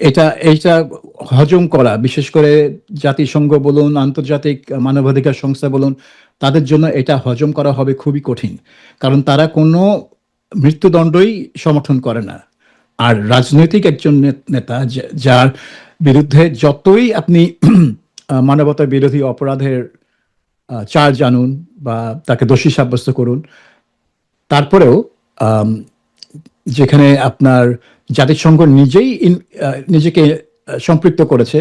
এটা হজম করা, বিশেষ করে জাতিসংঘ বলুন, আন্তর্জাতিক মানবাধিকার সংস্থা বলুন, তাদের জন্য এটা হজম করা হবে খুবই কঠিন, কারণ তারা কোনো মৃত্যুদণ্ডই সমর্থন করে না। আর রাজনৈতিক একজন নেতা যার বিরুদ্ধে যতই আপনি মানবতা বিরোধী অপরাধের চার্জ আনুন বা তাকে দোষী সাব্যস্ত করুন, তারপরেও যেখানে আপনার জাতিসংঘ নিজেই নিজেকে সম্পৃক্ত করেছে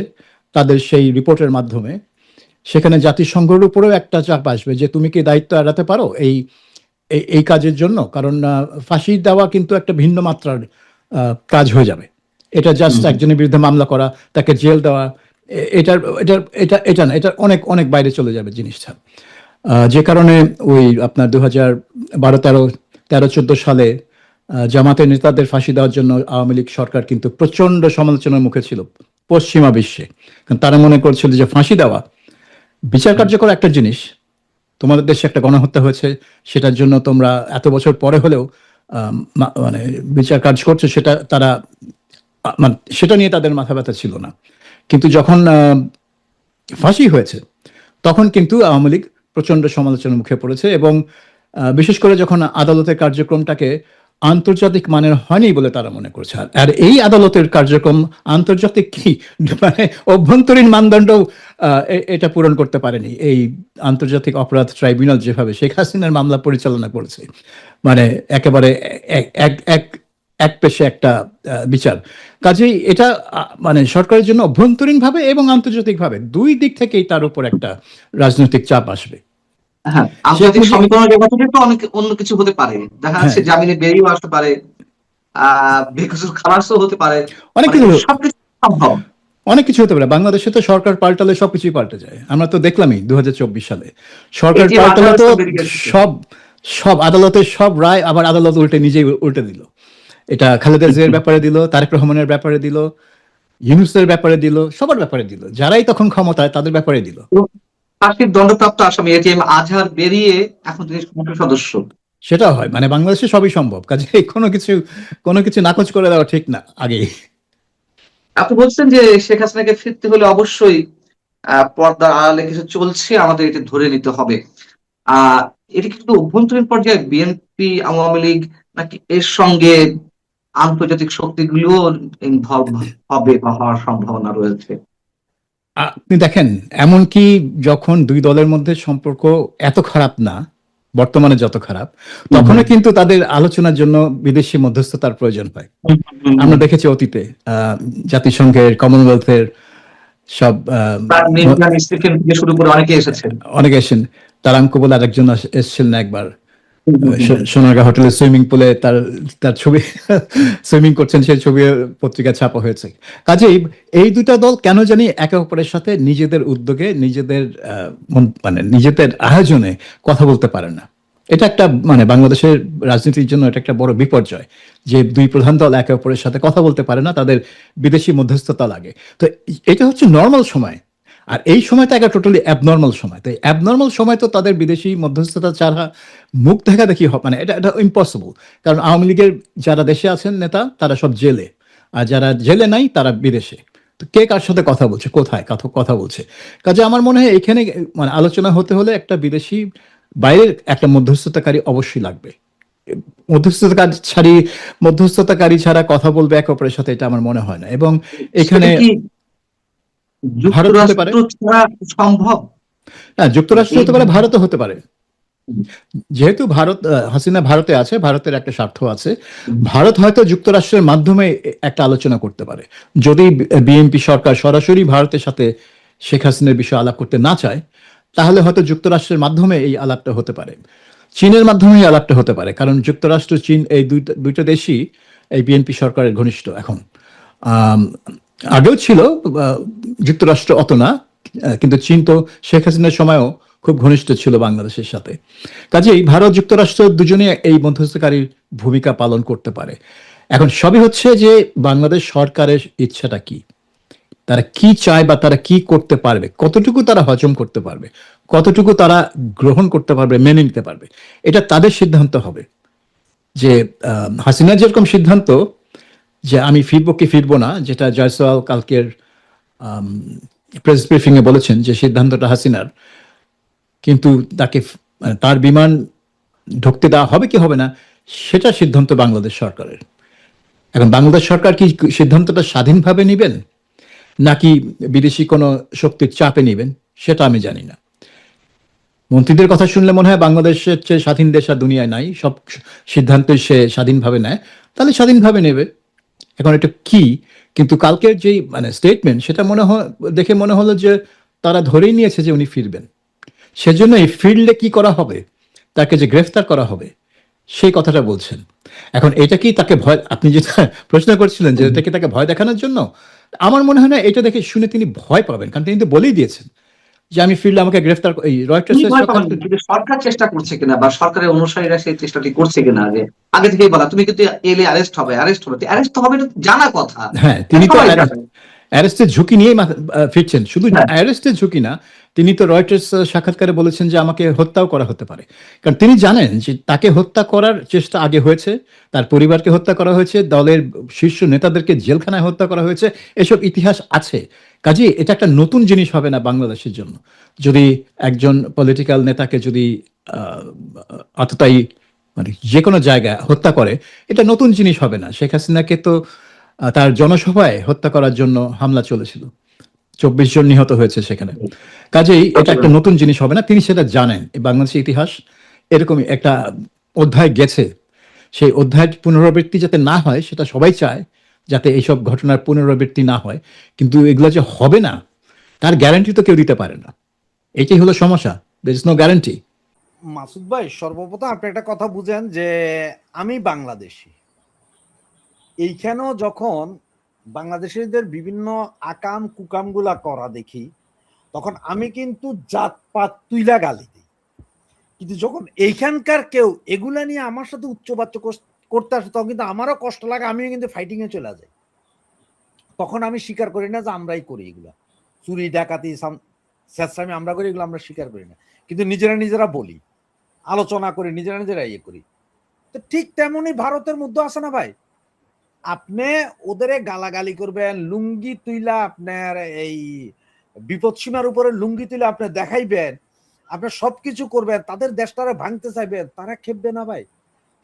তাদের সেই রিপোর্টের মাধ্যমে, সেখানে জাতিসংঘের উপরেও একটা চাপ আসবে যে তুমি কি দায়িত্ব এড়াতে পারো এই কাজের জন্য। কারণ ফাঁসি দেওয়া কিন্তু একটা ভিন্ন মাত্রার কাজ হয়ে যাবে। এটা জাস্ট একজনের বিরুদ্ধে মামলা করা, তাকে জেল দেওয়া, এটার এটা এটা এটা না, এটা অনেক অনেক বাইরে চলে যাবে জিনিসটা। যে কারণে ওই আপনার 2012, 13, 14 সালে জামাতের নেতাদের ফাঁসি দেওয়ার জন্য আওয়ামী লীগ সরকার কিন্তু প্রচন্ড সমালোচনার মুখে ছিল পশ্চিমা বিশ্বে, কারণ তারা মনে করছিল যে ফাঁসি দেওয়া বিচার কার্যকর একটা জিনিস, তোমাদের দেশে একটা গণহত্যা হয়েছে, সেটার জন্য তোমরা এত বছর পরে হলেও মানে বিচার কাজ করছো, সেটা তারা মানে সেটা নিয়ে তাদের মাথা ব্যথা ছিল না। কিন্তু যখন ফাঁসি হয়েছে তখন কিন্তু আওয়ামী লীগ প্রচন্ড সমালোচনার মুখে পড়েছে, এবং বিশেষ করে যখন আদালতের কার্যক্রমটাকে আন্তর্জাতিক মানের হয়নি বলে তারা মনে করছে। আর এই আদালতের কার্যক্রম আন্তর্জাতিক কি মানে অভ্যন্তরীণ মানদণ্ড এটা পূরণ করতে পারেনি। এই আন্তর্জাতিক অপরাধ ট্রাইব্যুনাল যেভাবে শেখ হাসিনার মামলা পরিচালনা করেছে, মানে একেবারে এক পেশে একটা বিচার। কাজেই এটা মানে সরকারের জন্য অভ্যন্তরীণভাবে এবং আন্তর্জাতিকভাবে দুই দিক থেকেই তার উপর একটা রাজনৈতিক চাপ আসবে। হ্যাঁ, আন্তর্জাতিক সমীকরণের ব্যাপারটা তো অনেক অন্য কিছু হতে পারে, দেখা যাচ্ছে জামিনে বেরিয়েও আসতে পারে, বেকসুর খালাসও হতে পারে, অনেক মানে কিছু সবকিছু সম্ভব। অনেক কিছু হতে পারে। বাংলাদেশে তো সরকার পাল্টালে সবকিছুই পাল্টে যায়, আমরা তো দেখলামই 2024 সালে এই সরকার যে পাল্টালে তো মাঝে বেরিয়ে এসেছে। সব সব আদালতের সব রায় আবার আদালত নিজেই উল্টে দিল। এটা খালেদা জিয়ার ব্যাপারে দিল, তারেক রহমানের ব্যাপারে দিল, ইউনূসের ব্যাপারে দিল, সবার ব্যাপারে দিল, যারাই তখন ক্ষমতায় তাদের ব্যাপারে দিল। ফাঁসির দণ্ডপ্রাপ্ত আসামি এটিএম আজহার বেরিয়ে এখন তিনি সংসদ সদস্য। সেটাও হয়, মানে বাংলাদেশে সবই সম্ভব, কাজে কোনো কিছু নাকচ করে দেওয়া ঠিক না আগেই। আপনি বলছেন যে শেখ হাসিনাকে ফিরতে হলে অবশ্যই পর্দার আড়ালে কিছু চলছে, আমাদের এটি ধরে নিতে হবে। আহ এটি কিন্তু অভ্যন্তরীণ পর্যায়ে বিএনপি, আওয়ামী লীগ, নাকি এর সঙ্গে আন্তর্জাতিক শক্তিগুলো ইনভলভ হবে বা হওয়ার সম্ভাবনা রয়েছে? আপনি দেখেন, এমনকি যখন দুই দলের মধ্যে সম্পর্ক এত খারাপ না, বর্তমানে যত খারাপ, তখনও কিন্তু তাদের আলোচনার জন্য বিদেশি মধ্যস্থতার প্রয়োজন হয়। আমরা দেখেছি অতীতে জাতিসংঘের, কমনওয়েলথের সব তার স্টিফেন থেকে শুরু করে অনেকে এসেছেন। অনেকে এসেছেন। তারাঙ্কো বলে আরেকজন এসেছিলেন একবার, সোনারগাঁ হোটেলে সুইমিং পুলে তার তার ছবি সুইমিং করছেন, সেই ছবি পত্রিকা ছাপা হয়েছে। কাজেই এই দুটা দল কেন জানি একে অপরের সাথে নিজেদের উদ্যোগে, নিজেদের মানে নিজেদের আয়োজনে কথা বলতে পারে না। এটা একটা মানে বাংলাদেশের রাজনীতির জন্য এটা একটা বড় বিপর্যয় যে দুই প্রধান দল একে অপরের সাথে কথা বলতে পারে না, তাদের বিদেশি মধ্যস্থতা লাগে। তো এটা হচ্ছে নর্মাল সময়, আর এই সময়টা একটা টোটালি অ্যাবনর্মাল সময়। তো অ্যাবনর্মাল সময় তো তাদের বিদেশি মধ্যস্থতা ছাড়া মুখ দেখা দেখি মানে এটা এটা ইম্পসিবল। কারণ আওয়ামী লীগের যারা দেশে আছেন নেতা, তারা সব জেলে, আর যারা জেলে নাই তারা বিদেশে। তো কে কার সাথে কথা বলছে, কোথায় কথা বলছে? কাজে আমার মনে হয় এখানে মানে আলোচনা হতে হলে একটা বিদেশি বাইরের একটা মধ্যস্থতাকারী অবশ্যই লাগবে। মধ্যস্থতাকারী ছাড়া কথা বলবে একে অপরের সাথে, এটা আমার মনে হয় না। এবং এখানে সেটা কি ভারত হতে পারে, যুক্তরাষ্ট্র ছাড়া সম্ভব? না যুক্তরাষ্ট্র হতে পারে, ভারতও হতে পারে। হুম। যেহেতু হাসিনা ভারতে আছে, ভারতের একটা স্বার্থ আছে, ভারত হয়তো যুক্তরাষ্ট্রের মাধ্যমে একটা আলোচনা করতে পারে। যদি বিএনপি সরকার সরাসরি ভারতের সাথে শেখ হাসিনার বিষয়ে আলাপ করতে না চায়, তাহলে হয়তো যুক্তরাষ্ট্রের মাধ্যমে এই আলাপটা হতে পারে, চীনের মাধ্যমে এই আলাপটা হতে পারে। কারণ যুক্তরাষ্ট্র, চীন এই দুইটা দেশই এই বিএনপি সরকারের ঘনিষ্ঠ এখন। আগেও ছিল, যুক্তরাষ্ট্র অত না, কিন্তু চীন তো শেখ হাসিনার সময়ও খুব ঘনিষ্ঠ ছিল বাংলাদেশের সাথে। কাজেই ভারত যুক্তরাষ্ট্র দুজনে এই মধ্যস্থকারীর ভূমিকা পালন করতে পারে। এখন সবই হচ্ছে যে বাংলাদেশ সরকারের ইচ্ছাটা কি, তারা কি চায় বা তারা কি করতে পারবে, কতটুকু তারা হজম করতে পারবে, কতটুকু তারা গ্রহণ করতে পারবে, মেনে নিতে পারবে, এটা তাদের সিদ্ধান্ত হবে। যে হাসিনার যেরকম সিদ্ধান্ত যে আমি ফিরবো কি ফিরবো না, যেটা জয়সওয়াল কালকের প্রেস ব্রিফিং এ বলেছেন যে সিদ্ধান্তটা হাসিনার, কিন্তু তাকে মানে তার বিমান ঢুকতে দেওয়া হবে কি হবে না সেটা সিদ্ধান্ত বাংলাদেশ সরকারের। এখন বাংলাদেশ সরকার কি সিদ্ধান্তটা স্বাধীনভাবে নেবেন নাকি বিদেশি কোনো শক্তির চাপে নেবেন, সেটা আমি জানি না। মন্ত্রীদের কথা শুনলে মনে হয় বাংলাদেশের চেয়ে স্বাধীন দেশ আর দুনিয়ায় নাই, সব সিদ্ধান্তই সে স্বাধীনভাবে নেয়, তাহলে স্বাধীনভাবে নেবে। এখন এটা কি, কিন্তু কালকের যেই মানে স্টেটমেন্ট, সেটা দেখে মনে হলো যে তারা ধরেই নিয়েছে যে উনি ফিরবেন। সেজন্য এই ফিল্ডে কি করা হবে, তাকে যে গ্রেফতার করা হবে সেই কথাটা বলছেন। এখন এটা কি তাকে ভয়, আপনি যেটা প্রশ্ন করছিলেন যে এটা কি তাকে ভয় দেখানোর জন্য, আমার মনে হয় না। এটা দেখে শুনে তিনি ভয় পাবেন, কারণ তিনি তো বলেই দিয়েছেন যে আমি ফিরলে আমাকে গ্রেফতার। এই তিনি ভয় পাবেন রয়টার্স কিন্তু সরকার চেষ্টা করছে কিনা বা সরকারের অনুসারীরা সেই চেষ্টাটি করছে কিনা, যে আগে থেকেই বলা তুমি কিন্তু এলে অ্যারেস্ট হবে, অ্যারেস্ট হবে এটা জানা কথা। হ্যাঁ, তিনি তো সবাই জানে। অ্যারেস্টের ঝুঁকি নিয়েই ফিরছেন। শুধু হ্যাঁ। অ্যারেস্টের ঝুঁকি না, তিনি তো রয়টার্স সাক্ষাৎকারে বলেছেন যে আমাকে হত্যাও করা হতে পারে। কারণ তিনি জানেন যে তাকে হত্যা করার চেষ্টা আগে হয়েছে, তার পরিবারকে হত্যা করা হয়েছে, দলের শীর্ষ নেতাদেরকে জেলখানায় হত্যা করা হয়েছে, এসব ইতিহাস আছে। কাজেই এটা একটা নতুন জিনিস হবে না বাংলাদেশের জন্য, যদি একজন পলিটিক্যাল নেতাকে যদি অতটাই মানে যে কোনো জায়গায় হত্যা করে, এটা নতুন জিনিস হবে না। শেখ হাসিনাকে তো তার জনসভায় হত্যা করার জন্য হামলা চলেছিল, 24 জন নিহত হয়েছে সেখানে। কাজেই এটা একটা নতুন জিনিস হবে না, তিনি সেটা জানেন। এই বাংলাদেশের ইতিহাস এরকমই একটা অধ্যায় গেছে, সেই অধ্যায়ের পুনরাবৃত্তি যাতে না হয় সেটা সবাই চায়, যাতে এইসব ঘটনার পুনরাবৃত্তি না হয়। কিন্তু এগুলো যে হবে না তার গ্যারান্টি তো কেউ দিতে পারে না, এটাই হলো সমস্যা। There is no guarantee. Masud ভাই, সর্বপ্রথম আপনি একটা কথা বুঝেন যে আমি বাংলাদেশি, এইখানেও যখন বাংলাদেশিদের বিভিন্ন আকাম কুকাম গুলা করা দেখি, তখন আমি কিন্তু জাতপাত তুইলা গালি দিই। কিন্তু যখন এইখানকার কেউ এগুলা নিয়ে আমার সাথে উচ্চবাচ্য করতে আসে, তখন কিন্তু আমারও কষ্ট লাগে, আমিও কিন্তু ফাইটিং এ চলে যাই। তখন আমি স্বীকার করি না যে আমরাই করি এগুলা, চুরি ডাকাতি স্যাঁচরামি আমরা করি, এগুলো আমরা স্বীকার করি না, কিন্তু নিজেরা নিজেরা বলি, আলোচনা করি, নিজেরা নিজেরা ইয়ে করি। তো ঠিক তেমনি ভারতের মধ্যে আছে না ভাই, আপনি ওদের গালাগালি করবেন, লুঙ্গি তুইলা আপনার এই বিপদ সীমার উপরে লুঙ্গি তুইলা আপনি দেখাইবেন, আপনি সবকিছু করবেন, তাদের দেশটারে ভাঙতে চাইবেন, তারা খেপবে না ভাই।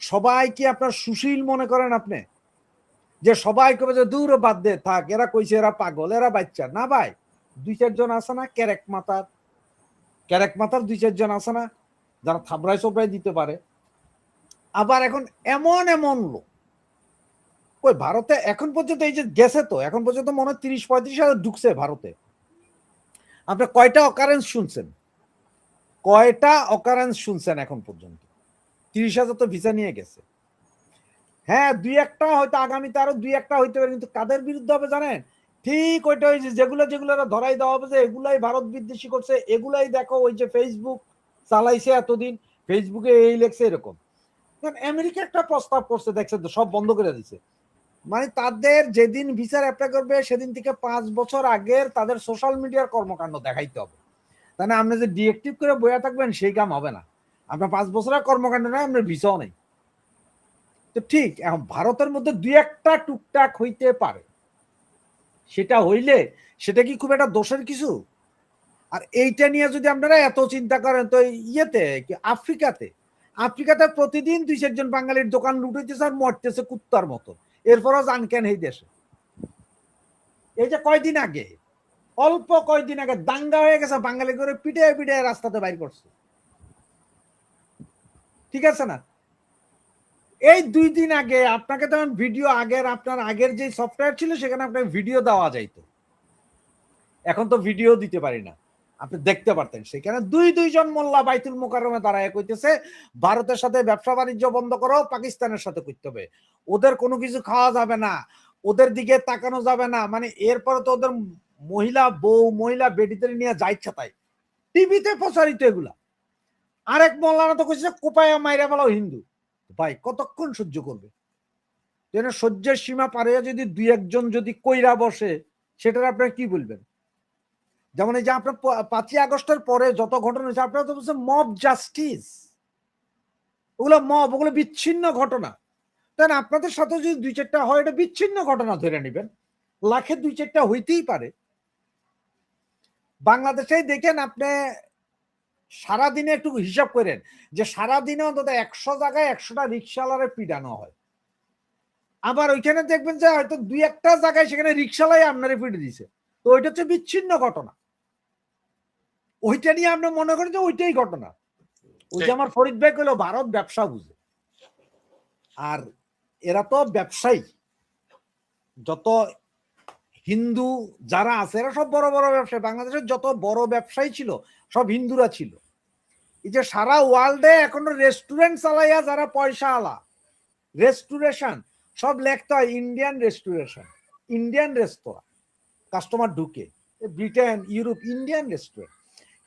সবাই কি আপনার সুশীল মনে করেন আপনি, যে সবাই কবে যে দূর বাদ দে থাক, এরা কইছে এরা পাগল, এরা বাচ্চা না ভাই? দুই চারজন আছে না ক্যারেক মাথার দুই চারজন আছে না যারা থাবড়াই চবড়াই দিতে পারে। আবার এখন এমন এমন লোক ওই ভারতে এখন পর্যন্ত, এই যে গেছে তো এখন পর্যন্ত মনে হয় 30-35 হাজার ঢুকছে ভারতে। আপনি কয়টা অকারেন্স শুনছেন এখন পর্যন্ত? 30,000 তো ভিসা নিয়ে গেছে। হ্যাঁ, দুই একটা হয়তো আগামীতে আরো দুই একটা হইতে পারে, কিন্তু কাদের বিরুদ্ধে হবে জানেন? ঠিক ওইটা, ওই যে যেগুলো ধরাই দেওয়া হবে যে এগুলাই ভারত বিদ্বেষী করছে, এগুলাই দেখো ওই যে ফেসবুক চালাইছে এতদিন, ফেসবুকে এই লেখছে এরকম। আমেরিকা একটা প্রস্তাব করছে, দেখছেন তো, সব বন্ধ করে দিছে। মানে তাদের যেদিন ভিসার অ্যাপ্লাই করবে সেদিন থেকে 5 বছর আগের তাদের সোশ্যাল মিডিয়ার কর্মকাণ্ড দেখাইতে হবে। তাহলে আপনি যে ডিএক্টিভ করে বইয়া থাকবেন সেই কাম হবে না। আপনার 5 বছরের কর্মকাণ্ড নয়, আপনার ভিসাও নেই। তো ঠিক এখন ভারতের মধ্যে দুই একটা টুকটাক হইতে পারে, সেটা হইলে সেটা কি খুব একটা দোষের কিছু? আর এইটা নিয়ে যদি আপনারা এত চিন্তা করেন, তো ইয়েতে কি আফ্রিকাতে প্রতিদিন 2-4 জন বাঙালির দোকান লুটাইতেছে আর মরতেছে কুত্তার মতো, এরপরও জান কেন এই দেশে? এই যে অল্প কয়দিন আগে দাঙ্গা হয়ে গেছে, বাঙালি করে পিটে পিটে রাস্তাতে বাইর করছে, ঠিক আছে না? এই 2 দিন আগে আপনাকে তখন ভিডিও, আপনার আগের যে সফটওয়্যার ছিল সেখানে আপনাকে ভিডিও দেওয়া যাইতো, এখন তো ভিডিও দিতে পারি না, আপনি দেখতে পারতেন। সেখানে 2 জন মোল্লা বাইতুল মোকাররমে দাঁড়ায় কইতেছে ভারতের সাথে ব্যবসা বাণিজ্য বন্ধ করো, পাকিস্তানের সাথে করতে হবে, ওদের কোনো কিছু খাওয়া যাবে না, ওদের দিকে তাকানো যাবে না। মানে এরপরে তো ওদের মহিলা বেটিদের নিয়ে যা ইচ্ছা তাই টিভিতে প্রচারিত এগুলা। আরেক মোল্লানা তো কইছে কোপায়া মাইরা ফেলাও হিন্দু। ভাই কতক্ষণ সহ্য করবে? সহ্যের সীমা পারে যদি 2-1 জন যদি কইরা বসে, সেটার আপনারা কি বলবেন? যেমন এই যে আপনার 5ই আগস্টের পরে যত ঘটনা হয়েছে, আপনারা তো বলছেন মব জাস্টিস, ওগুলো বিচ্ছিন্ন ঘটনা। তাই আপনাদের সাথে যদি 2-4টা হয়, এটা বিচ্ছিন্ন ঘটনা ধরে নেবেন, লাখে 2-4টা হইতেই পারে। বাংলাদেশে দেখেন আপনি সারাদিনে একটু হিসাব করেন যে সারাদিনে অন্তত 100 জায়গায় 100টা রিক্সাওয়ালারে পিটানো হয়। আবার ওইখানে দেখবেন যে হয়তো 2-1টা জায়গায় সেখানে রিক্সাওয়ালাই আপনারে পিটে দিছে, তো ওইটা হচ্ছে বিচ্ছিন্ন ঘটনা। ওইটা নিয়ে আপনি মনে করেন যে ওইটাই ঘটনা। ওই যে আমার ফরিদ ভাই কইলো ভারত ব্যবসা বুঝে, আর এরা তো ব্যবসায়ী, যত হিন্দু যারা আছে এরা সব বড় বড় ব্যবসায়ী। বাংলাদেশের যত বড় ব্যবসায়ী ছিল সব হিন্দুরা ছিল। এই যে সারা ওয়ার্ল্ডে এখনো রেস্টুরেন্ট চালাইয়া যারা পয়সা আলা, রেস্টুরেশন সব লেখতে হয় ইন্ডিয়ান রেস্টুরেশন, ইন্ডিয়ান রেস্তোরাঁ, কাস্টমার ঢুকে। Britain, Europe, Indian restaurant.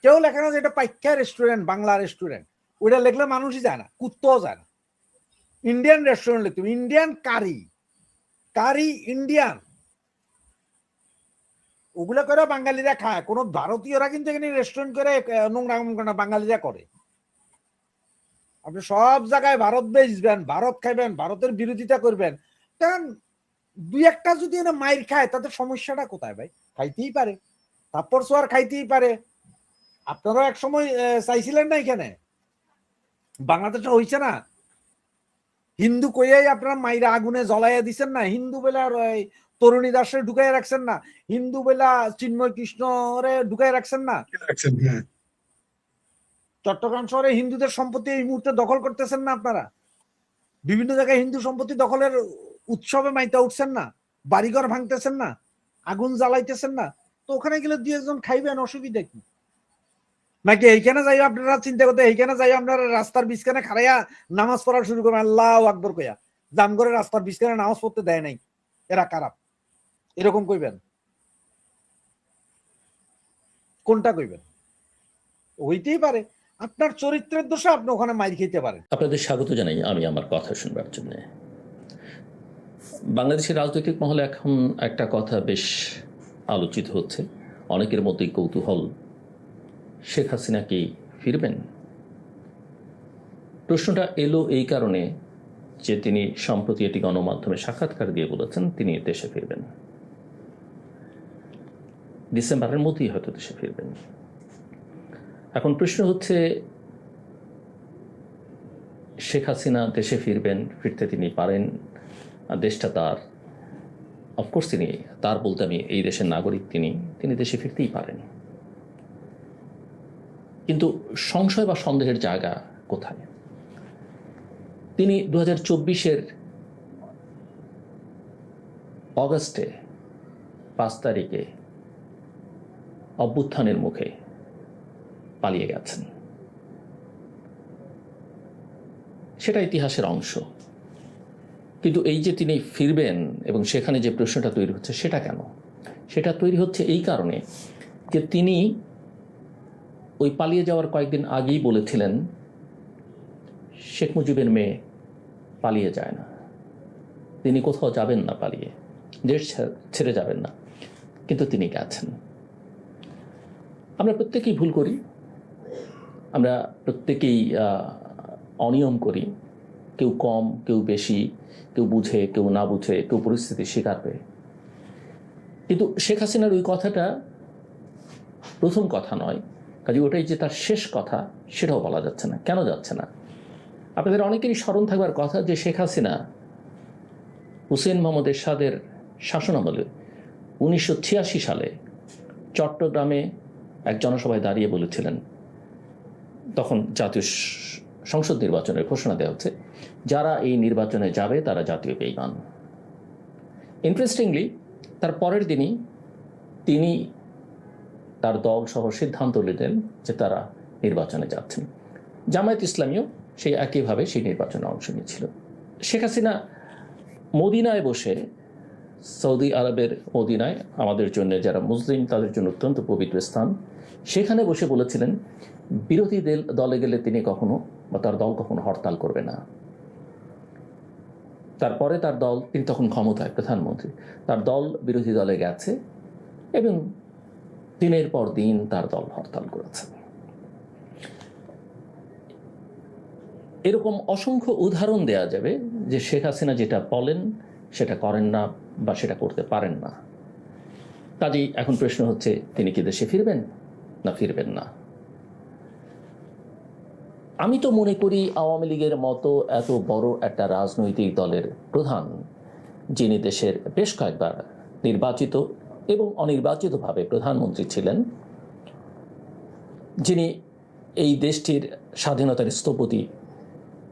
কেউ লেখে না যে এটা পাইকা রেস্টুরেন্ট, বাংলা রেস্টুরেন্ট, ওইটা লেখলে মানুষই যায় না, কুত্তাও যায় না। ইন্ডিয়ান রেস্টুরেন্ট লিখতে হবে, ইন্ডিয়ান কারি ইন্ডিয়ান, ওগুলো করে বাঙালিরা খায়। কোন ভারতীয়রা কিন্তু এখানে রেস্টুরেন্ট করে নোংরা বাঙালিরা করে। আপনি সব জায়গায় ভারত বেচবেন, ভারত খাইবেন, ভারতের বিরোধিতা করবেন, কারণ 2-1টা যদি এনে মাইর খায় তাদের সমস্যাটা কোথায় ভাই? খাইতেই পারে, তারপর সোয়ার খাইতেই পারে। আপনারাও এক সময় চাইছিলেন না এখানে, বাংলাদেশে হইছে না, হিন্দু কইয়াই আপনারা মাইরা আগুনে জ্বলাইয়া দিচ্ছেন না, হিন্দু বেলা তরুণী দাসে ঢুকাই রাখছেন না, হিন্দু বেলা চিন্ময় কৃষ্ণরে ঢুকাই রাখছেন না। চট্টগ্রাম শহরে হিন্দুদের সম্পত্তি এই মুহূর্তে দখল করতেছেন না আপনারা, বিভিন্ন জায়গায় হিন্দু সম্পত্তি দখলের উৎসবে মাইতা উঠছেন না, বাড়িঘর ভাঙতেছেন না, আগুন জ্বালাইতেছেন না। তো ওখানে গেলে 2-1 জন খাইবেন, অসুবিধা কি? নাকি এইখানে যাই আপনারা চিন্তা করতে, এইখানে যাই আপনারা রাস্তার বিছখানে খাড়াইয়া নামাজ পড়া শুরু করবেন আল্লাহু আকবার কইয়া, জামগড়ের রাস্তার বিছানায় নামাজ পড়তে দেয় নাই, এরা কারা? এরকম কইবেন? কোনটা কইবেন? হইতেই পারে আপনার চরিত্রের দোষে আপনি ওখানে মাইর খেতে পারেন। আপনাদের স্বাগত জানাই আমি আমার কথা শুনবার জন্য। বাংলাদেশের রাজনৈতিক মহলে এখন একটা কথা বেশ আলোচিত হচ্ছে, অনেকের মধ্যেই কৌতূহল, শেখ হাসিনা কি ফিরবেন? প্রশ্নটা এলো এই কারণে যে তিনি সম্প্রতি একটি গণমাধ্যমে সাক্ষাৎকার দিয়ে বলেছেন তিনি দেশে ফিরবেন, ডিসেম্বরের মধ্যেই হয়তো দেশে ফিরবেন। এখন প্রশ্ন হচ্ছে শেখ হাসিনা দেশে ফিরবেন, ফিরতে তিনি পারেন, দেশটা তার, অফকোর্স তিনি তার বলতে আমি এই দেশের নাগরিক, তিনি দেশে ফিরতেই পারেন। কিন্তু সংশয় বা সন্দেহের জায়গা কোথায়? তিনি 2024-এর অগস্টে 5 তারিখে অভ্যুত্থানের মুখে পালিয়ে গেছেন, সেটা ইতিহাসের অংশ। কিন্তু এই যে তিনি ফিরবেন এবং সেখানে যে প্রশ্নটা তৈরি হচ্ছে সেটা কেন? সেটা তৈরি হচ্ছে এই কারণে যে তিনি ওই পালিয়ে যাওয়ার কয়েকদিন আগেই বলেছিলেন শেখ মুজিবের মেয়ে পালিয়ে যায় না, তিনি কোথাও যাবেন না পালিয়ে, দেশ ছেড়ে যাবেন না, কিন্তু তিনি গেছেন। আমরা প্রত্যেকেই ভুল করি, আমরা প্রত্যেকেই অনিয়ম করি, কেউ কম, কেউ বেশি, কেউ বুঝে, কেউ না বুঝে, কেউ পরিস্থিতির শিকার হয়ে। কিন্তু শেখ হাসিনার ওই কথাটা প্রথম কথা নয়, কাজে ওটাই যে তার শেষ কথা সেটাও বলা যাচ্ছে না। কেন যাচ্ছে না? আপনাদের অনেকেরই স্মরণ থাকবার কথা যে শেখ হাসিনা হুসেন মোহাম্মদ এরশাদের শাসনামলে 1986 সালে চট্টগ্রামে এক জনসভায় দাঁড়িয়ে বলেছিলেন, তখন জাতীয় সংসদ নির্বাচনের ঘোষণা দেওয়া হচ্ছে, যারা এই নির্বাচনে যাবে তারা জাতীয় বেঈমান। ইন্টারেস্টিংলি তার পরের দিনই তিনি তার দল সহ সিদ্ধান্ত নিলেন যে তারা নির্বাচনে যাচ্ছেন। জামায়াত ইসলামীও সেই একইভাবে সেই নির্বাচনে অংশ নিয়েছিল। শেখ হাসিনা মদিনায় বসে, সৌদি আরবের মদিনায়, আমাদের জন্য যারা মুসলিম তাদের জন্য অত্যন্ত পবিত্র স্থান, সেখানে বসে বলেছিলেন বিরোধী দলে গেলে তিনি কখনো বা তার দল কখনো হরতাল করবে না। তারপরে তার দল, তিনি তখন ক্ষমতায় প্রধানমন্ত্রী, তার দল বিরোধী দলে গেছে এবং দিনের পর দিন তার দল হরতাল করেছে। এরকম অসংখ্য উদাহরণ দেয়া যাবে যে শেখ হাসিনা যেটা বলেন সেটা করেন না বা সেটা করতে পারেন না। কাজেই এখন প্রশ্ন হচ্ছে তিনি কি দেশে ফিরবেন না ফিরবেন না? আমি তো মনে করি আওয়ামী লীগের মতো এত বড় একটা রাজনৈতিক দলের প্রধান, যিনি দেশের বেশ কয়েকবার নির্বাচিত এবং অনির্বাচিতভাবে প্রধানমন্ত্রী ছিলেন, যিনি এই দেশটির স্বাধীনতার স্থপতি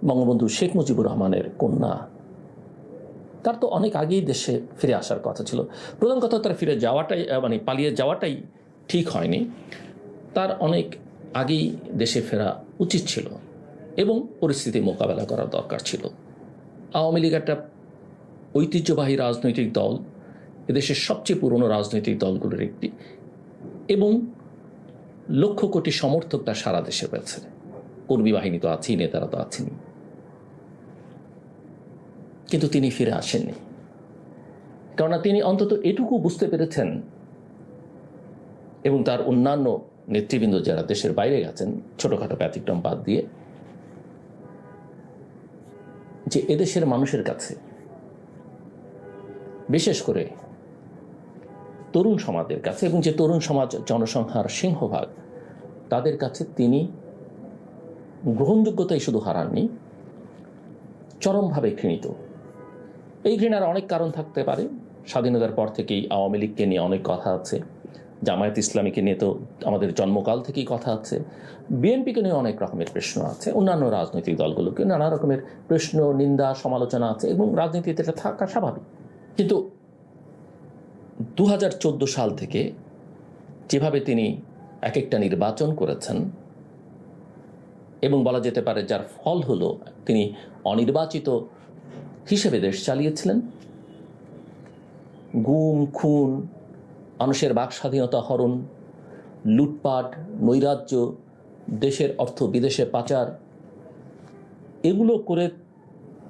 বঙ্গবন্ধু শেখ মুজিবুর রহমানের কন্যা, তার তো অনেক আগেই দেশে ফিরে আসার কথা ছিল। প্রধান কথা তার ফিরে যাওয়াটাই, মানে পালিয়ে যাওয়াটাই ঠিক হয়নি, তার অনেক আগেই দেশে ফেরা উচিত ছিল এবং পরিস্থিতি মোকাবেলা করার দরকার ছিল। আওয়ামী লীগ একটা ঐতিহ্যবাহী রাজনৈতিক দল, এদেশের সবচেয়ে পুরনো রাজনৈতিক দলগুলোর একটি, এবং লক্ষ কোটি সমর্থক তার সারা দেশে রয়েছে। কর্মী বাহিনী তো আছেই, নেতারা তো আছেনই, কিন্তু তিনি ফিরে আসেননি। কেননা তিনি অন্তত এটুকু বুঝতে পেরেছেন, এবং তার অন্যান্য নেতৃবৃন্দ যারা দেশের বাইরে গেছেন ছোটখাটো ব্যতিক্রম বাদ দিয়ে, যে এদেশের মানুষের কাছে, বিশেষ করে তরুণ সমাজের কাছে, এবং যে তরুণ সমাজ জনসংখ্যার সিংহভাগ, তাদের কাছে তিনি গ্রহণযোগ্যতাই শুধু হারাননি, চরমভাবে ঘৃণিত। এই ঘৃণার অনেক কারণ থাকতে পারে। স্বাধীনতার পর থেকেই আওয়ামী লীগকে নিয়ে অনেক কথা আছে, জামায়াত ইসলামীকে নিয়ে তো আমাদের জন্মকাল থেকেই কথা আছে, বিএনপিকে নিয়ে অনেক রকমের প্রশ্ন আছে, অন্যান্য রাজনৈতিক দলগুলোকে নানা রকমের প্রশ্ন, নিন্দা, সমালোচনা আছে, এবং রাজনীতিতে এটা থাকা স্বাভাবিক। কিন্তু 2014 সাল থেকে যেভাবে তিনি এক একটা নির্বাচন করেছেন, এবং বলা যেতে পারে যার ফল হলো তিনি অনির্বাচিত হিসেবে দেশ চালিয়েছিলেন। গুম, খুন, মানুষের বাক স্বাধীনতা হরণ, লুটপাট, নৈরাজ্য, দেশের অর্থ বিদেশে পাচার, এগুলো করে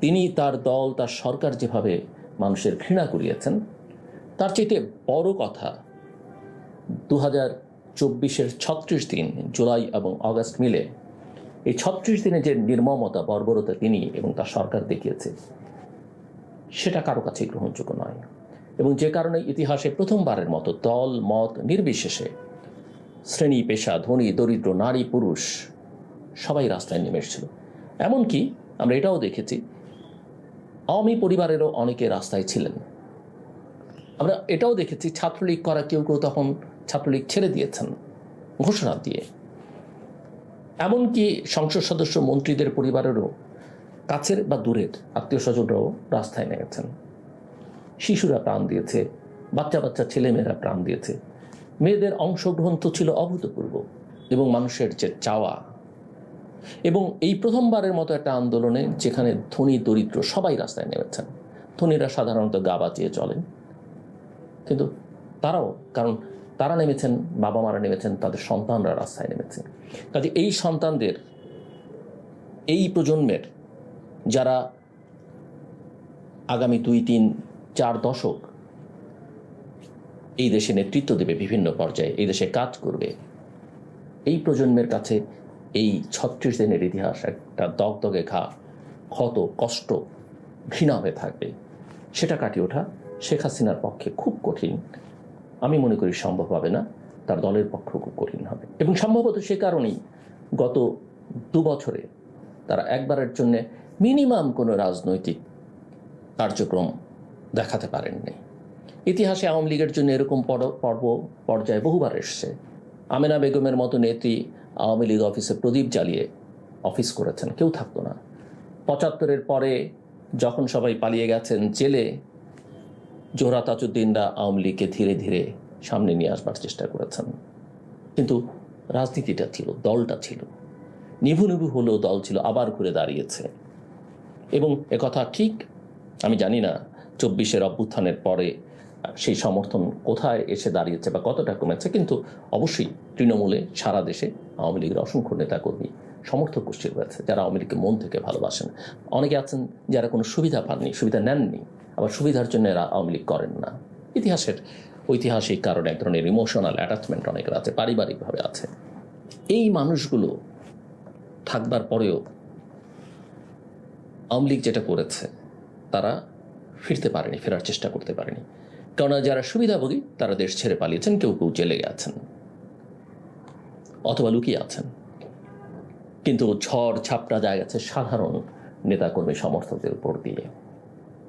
তিনি, তার দল, তার সরকার যেভাবে মানুষের ঘৃণা করিয়েছেন, তার চাইতে বড় কথা 2024-এর 36 দিন, জুলাই এবং আগস্ট মিলে এই 36 দিনে যে নির্মমতা, বর্বরতা তিনি এবং তার সরকার দেখিয়েছে, সেটা কারো কাছে গ্রহণযোগ্য নয়। এবং যে কারণে ইতিহাসে প্রথমবারের মতো দল মত নির্বিশেষে, শ্রেণী পেশা, ধনী দরিদ্র, নারী পুরুষ সবাই রাস্তায় নেমে এসেছিল। এমনকি আমরা এটাও দেখেছি, আওয়ামী পরিবারেরও অনেকে রাস্তায় ছিলেন। আমরা এটাও দেখেছি, ছাত্রলীগ করা কেউ কেউ তখন ছাত্রলীগ ছেড়ে দিয়েছেন ঘোষণা দিয়ে। এমনকি সংসদ সদস্য, মন্ত্রীদের পরিবারেরও কাছের বা দূরের আত্মীয় স্বজনরাও রাস্তায় নেমেছেন। শিশুরা প্রাণ দিয়েছে, বাচ্চা বাচ্চা ছেলেমেয়েরা প্রাণ দিয়েছে। মেয়েদের অংশগ্রহণ তো ছিল অভূতপূর্ব, এবং মানুষের যে চাওয়া, এবং এই প্রথমবারের মতো একটা আন্দোলনে যেখানে ধনী দরিদ্র সবাই রাস্তায় নেমেছেন। ধনীরা সাধারণত গা বাঁচিয়ে চলেন, কিন্তু তারাও, কারণ তারা নেমেছেন, বাবা মারা নেমেছেন, তাদের সন্তানরা রাস্তায় নেমেছে। কাজে এই সন্তানদের, এই প্রজন্মের যারা আগামী 2, 3, 4 দশক এই দেশে নেতৃত্ব দেবে, বিভিন্ন পর্যায়ে এই দেশে কাজ করবে, এই প্রজন্মের কাছে এই 36 দিনের ইতিহাস একটা দগদগে ঘা, ক্ষত, কষ্ট, ঘৃণা হয়ে থাকবে। সেটা কাটিয়ে ওঠা শেখ হাসিনার পক্ষে খুব কঠিন। আমি মনে করি সম্ভব হবে না, তার দলের পক্ষেও খুব কঠিন হবে। এবং সম্ভবত সে কারণেই গত 2 বছরে তারা একবারের জন্য মিনিমাম কোনো রাজনৈতিক কার্যক্রম দেখাতে পারেননি। ইতিহাসে আওয়ামী লীগের জন্য এরকম পর্যায়ে বহুবার এসছে। আমেনা বেগমের মতো নেত্রী আওয়ামী লীগ অফিসে প্রদীপ জ্বালিয়ে অফিস করেছেন, কেউ থাকতো না। 75-এর পরে যখন সবাই পালিয়ে গেছেন জেলে, জোহরা তাজউদ্দিনরা আওয়ামী লীগকে ধীরে ধীরে সামনে নিয়ে আসবার চেষ্টা করেছেন। কিন্তু রাজনীতিটা ছিল, দলটা ছিল, নিভু নিভু হলেও দল ছিল, আবার ঘুরে দাঁড়িয়েছে। এবং একথা ঠিক, আমি জানি না 24-এর অভ্যুত্থানের পরে সেই সমর্থন কোথায় এসে দাঁড়িয়েছে বা কতটা কমেছে, কিন্তু অবশ্যই তৃণমূলে সারা দেশে আওয়ামী লীগের অসংখ্য নেতাকর্মী, সমর্থক গোষ্ঠী রয়েছে যারা আওয়ামী লীগকে মন থেকে ভালোবাসেন। অনেকে আছেন যারা কোনো সুবিধা পাননি, সুবিধা নেননি, আবার সুবিধার জন্য এরা আওয়ামী লীগ করেন না। ইতিহাসের ঐতিহাসিক কারণে এক ধরনের ইমোশনাল অ্যাটাচমেন্ট অনেকের আছে, পারিবারিকভাবে আছে। এই মানুষগুলো থাকবার পরেও আওয়ামী লীগ যেটা করেছে, তারা ফিরতে পারেনি, ফেরার চেষ্টা করতে পারেনি। কেননা যারা সুবিধাভোগী তারা দেশ ছেড়ে পালিয়েছেন, কেউ কেউ জেলে গেছেন অথবা লুকিয়ে আছেন। কিন্তু ঝড় ঝাপটা যায় গেছে সাধারণ নেতাকর্মী সমর্থকদের উপর দিয়ে।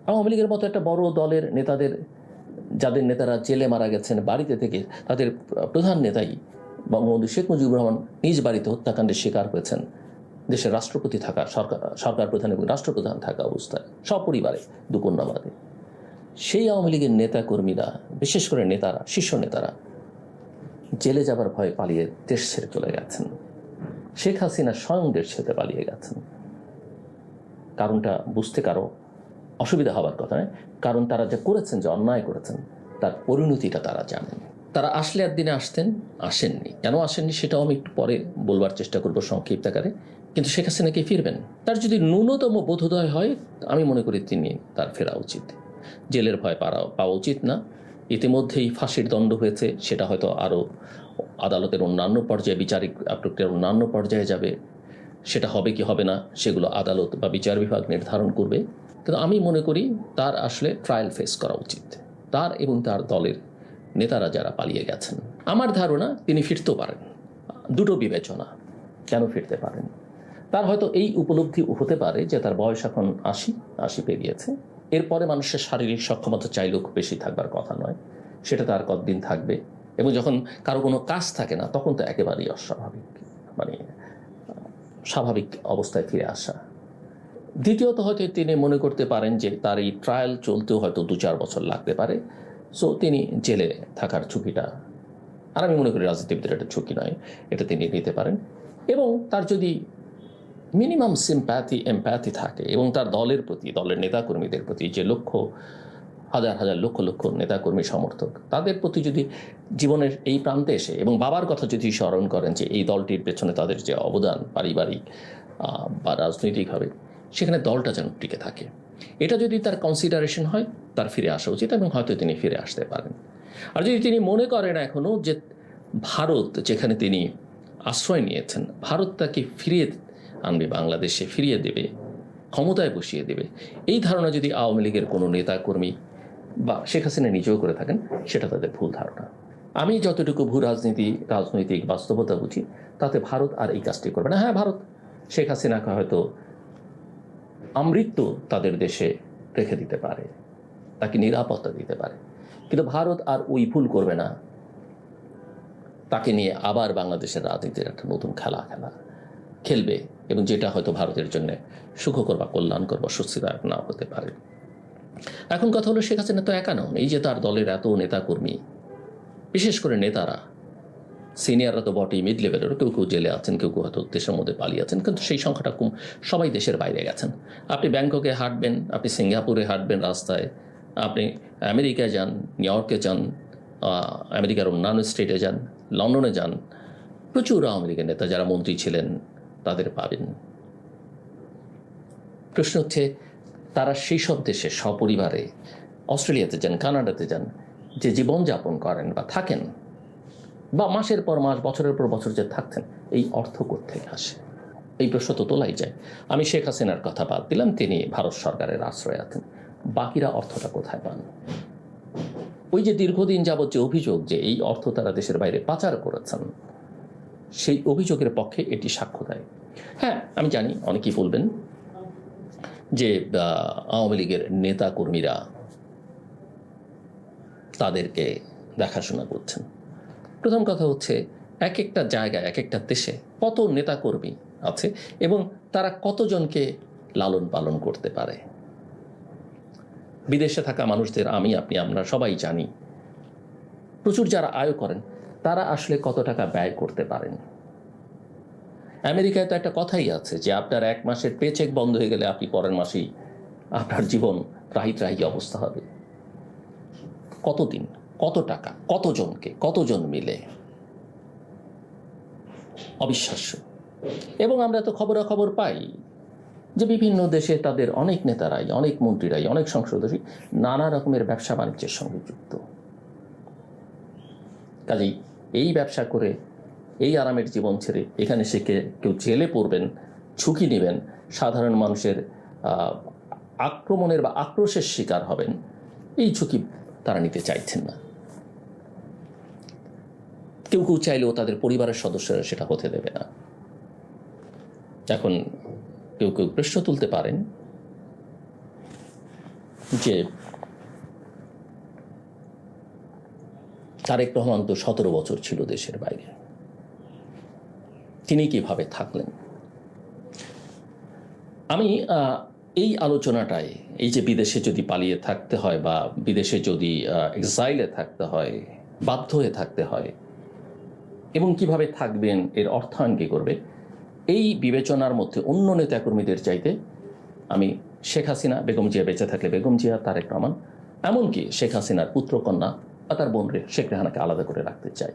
আওয়ামী লীগের মতো একটা বড় দলের নেতাদের, যাদের নেতারা জেলে মারা গেছেন বাড়িতে থেকে, তাদের প্রধান নেতাই বঙ্গবন্ধু শেখ মুজিবুর রহমান নিজ বাড়িতে হত্যাকাণ্ডের শিকার হয়েছেন, দেশের রাষ্ট্রপতি থাকা, সরকার প্রধান এবং রাষ্ট্রপ্রধান থাকা অবস্থায়, সপরিবারে দুকন্যা বাদে। সেই আওয়ামী লীগের নেতাকর্মীরা, বিশেষ করে নেতারা, শীর্ষ নেতারা জেলে যাবার ভয়ে পালিয়ে দেশ ছেড়ে চলে গেছেন। শেখ হাসিনা স্বয়ং দেশ ছেড়ে পালিয়ে গেছেন। কারণটা বুঝতে কারো অসুবিধা হবার কথা নয়, কারণ তারা যা করেছেন, যে অন্যায় করেছেন, তার পরিণতিটা তারা জানেন। তারা আসলে একদিনে আসতেন, আসেননি। কেন আসেননি সেটাও আমি একটু পরে বলবার চেষ্টা করবো সংক্ষিপ্ত আকারে। কিন্তু শেখ হাসিনা কি ফিরবেন? তার যদি ন্যূনতম বোধোদয় হয়, আমি মনে করি তার ফেরা উচিত। জেলের ভয় পাওয়া উচিত না। ইতিমধ্যেই ফাঁসির দণ্ড হয়েছে, সেটা হয়তো আরও আদালতের অন্যান্য পর্যায়ে, বিচারিক প্রক্রিয়ার অন্যান্য পর্যায়ে যাবে। সেটা হবে কি হবে না সেগুলো আদালত বা বিচার বিভাগ নির্ধারণ করবে। কিন্তু আমি মনে করি তার আসলে ট্রায়াল ফেস করা উচিত, তার এবং তার দলের নেতারা যারা পালিয়ে গেছেন। আমার ধারণা তিনি ফিরতেও পারেন। দুটো বিবেচনা, কেন ফিরতে পারেন। তার হয়তো এই উপলব্ধি হতে পারে যে তার বয়স এখন 80 পেরিয়েছে। এরপরে মানুষের শারীরিক সক্ষমতা চাইলেও খুব বেশি থাকবার কথা নয়, সেটা তার কতদিন থাকবে। এবং যখন কারো কোনো কাজ থাকে না, তখন তো একেবারেই অস্বাভাবিক, মানে স্বাভাবিক অবস্থায় ফিরে আসা। দ্বিতীয়ত হয়তো তিনি মনে করতে পারেন যে তার এই ট্রায়াল চলতেও হয়তো 2-4 বছর লাগতে পারে। সো তিনি জেলে থাকার ঝুঁকিটা, আর আমি মনে করি রাজনীতিবিদের একটা ঝুঁকি নয়, এটা তিনি নিতে পারেন। এবং তার যদি মিনিমাম সিম্প্যাথি এমপ্যাথি থাকে এবং তার দলের প্রতি, দলের নেতাকর্মীদের প্রতি, যে হাজার হাজার লক্ষ লক্ষ নেতাকর্মী সমর্থক, তাদের প্রতি যদি জীবনের এই প্রান্তে এসে এবং বাবার কথা যদি স্মরণ করেন যে এই দলটির পেছনে তাদের যে অবদান পারিবারিক বা রাজনৈতিকভাবে, সেখানে দলটা যেন টিকে থাকে, এটা যদি তার কনসিডারেশন হয়, তার ফিরে আসা উচিত এবং হয়তো তিনি ফিরে আসতে পারেন। আর যদি তিনি মনে করেন এখনও যে ভারত যেখানে তিনি আশ্রয় নিয়েছেন, ভারত তাকে ফিরিয়ে আনবে, বাংলাদেশে ফিরিয়ে দেবে, ক্ষমতায় বসিয়ে দেবে, এই ধারণা যদি আওয়ামী লীগের কোনো নেতাকর্মী বা শেখ হাসিনা নিজেও করে থাকেন, সেটা তাদের ভুল ধারণা। আমি যতটুকু রাজনৈতিক বাস্তবতা বুঝি, তাতে ভারত আর এই কাজটি করবে না। হ্যাঁ, ভারত শেখ হাসিনাকে হয়তো আমৃত্যু তাদের দেশে রেখে দিতে পারে, তাকে নিরাপত্তা দিতে পারে, কিন্তু ভারত আর ওই ভুল করবে না, তাকে নিয়ে আবার বাংলাদেশের রাজনীতির একটা নতুন খেলবে, এবং যেটা হয়তো ভারতের জন্য সুখকর বা কল্যাণকর বা স্বস্তিদায়ক না হতে পারে। এখন কথা হলো, শেখ হাসিনা তো একা নন। এই যে তার দলের এত নেতাকর্মী, বিশেষ করে নেতারা, সিনিয়ররা তো বটেই, মিড লেভেলেরও কেউ কেউ জেলে আছেন, কেউ কেউ হয়তো দেশের মধ্যে পালিয়ে আছেন, কিন্তু সেই সংখ্যাটা কম, সবাই দেশের বাইরে গেছেন। আপনি ব্যাংককে হাঁটবেন, আপনি সিঙ্গাপুরে হাঁটবেন রাস্তায়, আপনি আমেরিকায় যান, নিউ ইয়র্কে যান, আমেরিকার অন্যান্য স্টেটে যান, লন্ডনে যান, প্রচুর আওয়ামী লীগের নেতা যারা মন্ত্রী ছিলেন তাদের পাবেন। প্রশ্ন হচ্ছে, তারা সেই সব দেশে সপরিবারে অস্ট্রেলিয়াতে যান, কানাডাতে যান, যে জীবনযাপন করেন বা থাকেন, বা মাসের পর মাস, বছরের পর বছর যে থাকতেন, এই অর্থ কোত্থেকে আসে? এই প্রশ্ন তো তোলাই যায়। আমি শেখ হাসিনার কথা বাদ দিলাম, তিনি ভারত সরকারের আশ্রয়ে আছেন, বাকিরা অর্থটা কোথায় পান? ওই যে দীর্ঘদিন যাবৎ যে অভিযোগ যে এই অর্থ তারা দেশের বাইরে পাচার করেছেন, সেই অভিযোগের পক্ষে এটি সাক্ষ্য দেয়। হ্যাঁ, আমি জানি অনেকেই বলবেন যে আওয়ামী লীগের নেতা কর্মীরা তাদেরকে দেখাশোনা করছেন। প্রথম কথা হচ্ছে, এক একটা জায়গায়, এক একটা দেশে কত নেতাকর্মী আছে এবং তারা কতজনকে লালন পালন করতে পারে। বিদেশে থাকা মানুষদের আপনি আমরা সবাই জানি, প্রচুর যারা আয় করেন তারা আসলে কত টাকা ব্যয় করতে পারেন। আমেরিকায় তো একটা কথাই আছে যে আপনার এক মাসের পেচেক বন্ধ হয়ে গেলে আপনি পরের মাসেই আপনার জীবন রাহি অবস্থা হবে। কতদিন, কত টাকা, কতজন মিলে, অবিশ্বাস্য। এবং আমরা তো খবরাখবর পাই যে বিভিন্ন দেশে তাদের অনেক নেতারাই, অনেক মন্ত্রীরাই, অনেক সংসদী নানা রকমের ব্যবসা বাণিজ্যের সঙ্গে যুক্ত। কাজেই এই ব্যবসা করে, এই আরামের জীবন ছেড়ে এখানে সে কেউ জেলে পড়বেন, ঝুঁকি নেবেন, সাধারণ মানুষের আক্রমণের বা আক্রোশের শিকার হবেন, এই ঝুঁকি তারা নিতে চাইছেন না। কেউ কেউ চাইলেও তাদের পরিবারের সদস্যরা সেটা হতে দেবে না। এখন কেউ কেউ প্রশ্ন তুলতে পারেন যে তারেক রহমান তো 17 বছর ছিল দেশের বাইরে, তিনি কিভাবে থাকলেন? আমি এই আলোচনাটায়, এই যে বিদেশে যদি পালিয়ে থাকতে হয় বা বিদেশে যদি এক্সাইলে থাকতে হয়, বাধ্য হয়ে থাকতে হয়, এবং কিভাবে থাকবেন, এর অর্থায়ন কী করবে, এই বিবেচনার মধ্যে অন্য নেতাকর্মীদের চাইতে আমি শেখ হাসিনা, বেগম জিয়া বেঁচে থাকলে বেগম জিয়া, তারেক রহমান, এমনকি শেখ হাসিনার পুত্রকন্যা বা তার বোন শেখ রেহানাকে আলাদা করে রাখতে চাই।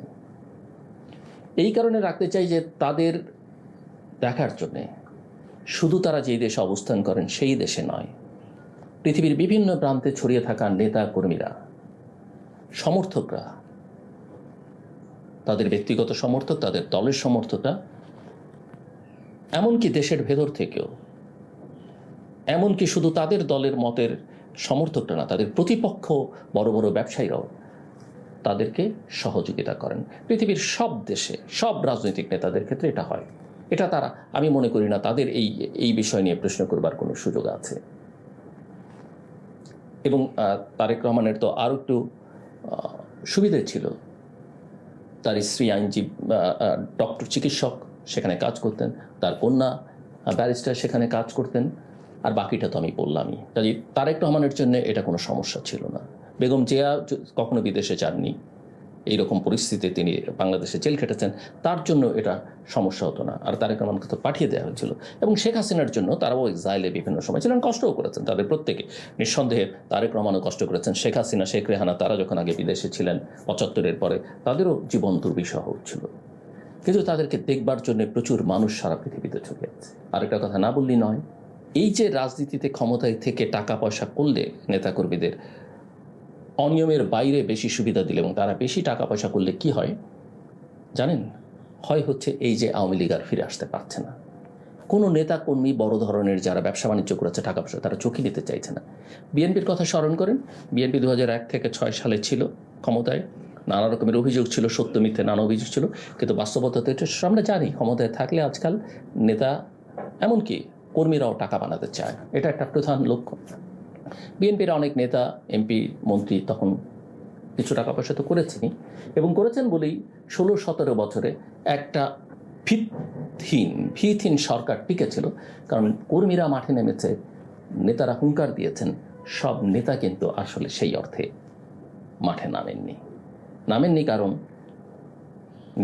এই কারণে রাখতে চাই যে তাদের দেখার জন্যে শুধু তারা যেই দেশে অবস্থান করেন সেই দেশে নয়, পৃথিবীর বিভিন্ন প্রান্তে ছড়িয়ে থাকা নেতা কর্মীরা, সমর্থকরা, তাদের ব্যক্তিগত সমর্থক, তাদের দলের সমর্থকরা, এমনকি দেশের ভেতর থেকেও, এমনকি শুধু তাদের দলের মতের সমর্থকরা না, তাদের প্রতিপক্ষ বড় বড় ব্যবসায়ীরাও তাদেরকে সহযোগিতা করেন। পৃথিবীর সব দেশে, সব রাজনৈতিক নেতাদের ক্ষেত্রে এটা হয়। এটা তারা, আমি মনে করি না তাদের এই বিষয় নিয়ে প্রশ্ন করবার কোনো সুযোগ আছে। এবং তারেক রহমানের তো আরও একটু সুবিধে ছিল, তার স্ত্রী আইনজীবী, ডক্টর, চিকিৎসক, সেখানে কাজ করতেন, তার কন্যা ব্যারিস্টার সেখানে কাজ করতেন, আর বাকিটা তো আমি বললামই। কাজে তারেক রহমানের জন্য এটা কোনো সমস্যা ছিল না। বেগম জিয়া কখনো বিদেশে যাননি, এইরকম পরিস্থিতিতে তিনি বাংলাদেশে জেল খেটেছেন, তার জন্য এটা সমস্যা হতো না। আর তারেক রহমানকে তো পাঠিয়ে দেওয়া হয়েছিল। এবং শেখ হাসিনার জন্য তারাও এক্সাইলে বিভিন্ন সময় ছিলেন, কষ্টও করেছেন, তাদের প্রত্যেকে নিঃসন্দেহে। তারেক রহমানও কষ্ট করেছেন, শেখ হাসিনা, শেখ রেহানা, তারা যখন আগে বিদেশে ছিলেন 75-এর পরে, তাদেরও জীবন দুর্বিষহ হচ্ছিল। কিন্তু তাদেরকে দেখবার জন্য প্রচুর মানুষ সারা পৃথিবীতে ছড়িয়ে আছে। আরেকটা কথা না বললেই নয়, এই যে রাজনীতিতে ক্ষমতায় থেকে টাকা পয়সা করলে নেতাকর্মীদের অনিয়মের বাইরে বেশি সুবিধা দিলে এবং তারা বেশি টাকা পয়সা করলে কি হয় জানেন? হচ্ছে এই যে আওয়ামী লীগ আর ফিরে আসতে পারছে না। কোনো নেতা কর্মী বড় ধরনের যারা ব্যবসা বাণিজ্য করেছে টাকা পয়সা, তারা চোখে নিতে চাইছে না। বিএনপির কথা স্মরণ করেন, বিএনপি 2001 থেকে 6 সালে ছিল ক্ষমতায়, নানা রকমের অভিযোগ ছিল, সত্য মিথ্যে নানা অভিযোগ ছিল, কিন্তু বাস্তবতাতে আমরা জানি ক্ষমতায় থাকলে আজকাল নেতা এমনকি কর্মীরাও টাকা বানাতে চায়, এটা একটা প্রধান লক্ষ্য। বিএনপির অনেক নেতা, এমপি, মন্ত্রী তখন কিছু টাকা পয়সা তো করেছেনই, এবং করেছেন বলেই 16-17 বছরে একটা ভিতহীন সরকার টিকেছিল। কারণ কর্মীরা মাঠে নেমেছে, নেতারা হুঙ্কার দিয়েছেন। সব নেতা কিন্তু আসলে সেই অর্থে মাঠে নামেননি, কারণ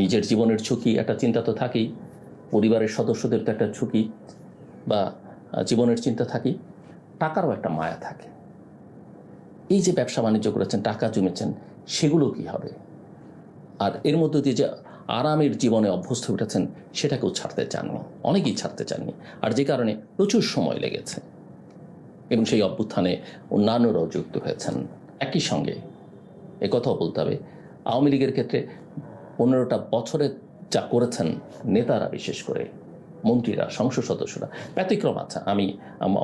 নিজের জীবনের ঝুঁকি, একটা চিন্তা তো থাকেই, পরিবারের সদস্যদের তো একটা ঝুঁকি বা জীবনের চিন্তা থাকেই, টাকারও একটা মায়া থাকে। এই যে ব্যবসা বাণিজ্য করেছেন, টাকা জমেছেন, সেগুলো কি হবে? আর এর মধ্য দিয়ে যে আরামের জীবনে অভ্যস্ত উঠেছেন, সেটাকেও ছাড়তে চাননি, অনেকেই ছাড়তে চাননি। আর যে কারণে প্রচুর সময় লেগেছে, এবং সেই অভ্যুত্থানে অন্যান্যরাও যুক্ত হয়েছেন। একই সঙ্গে একথাও বলতে হবে, আওয়ামী লীগের ক্ষেত্রে 15টা বছরে যা করেছেন নেতারা, বিশেষ করে মন্ত্রীরা, সংসদ সদস্যরা, ব্যতিক্রম আছে। আমি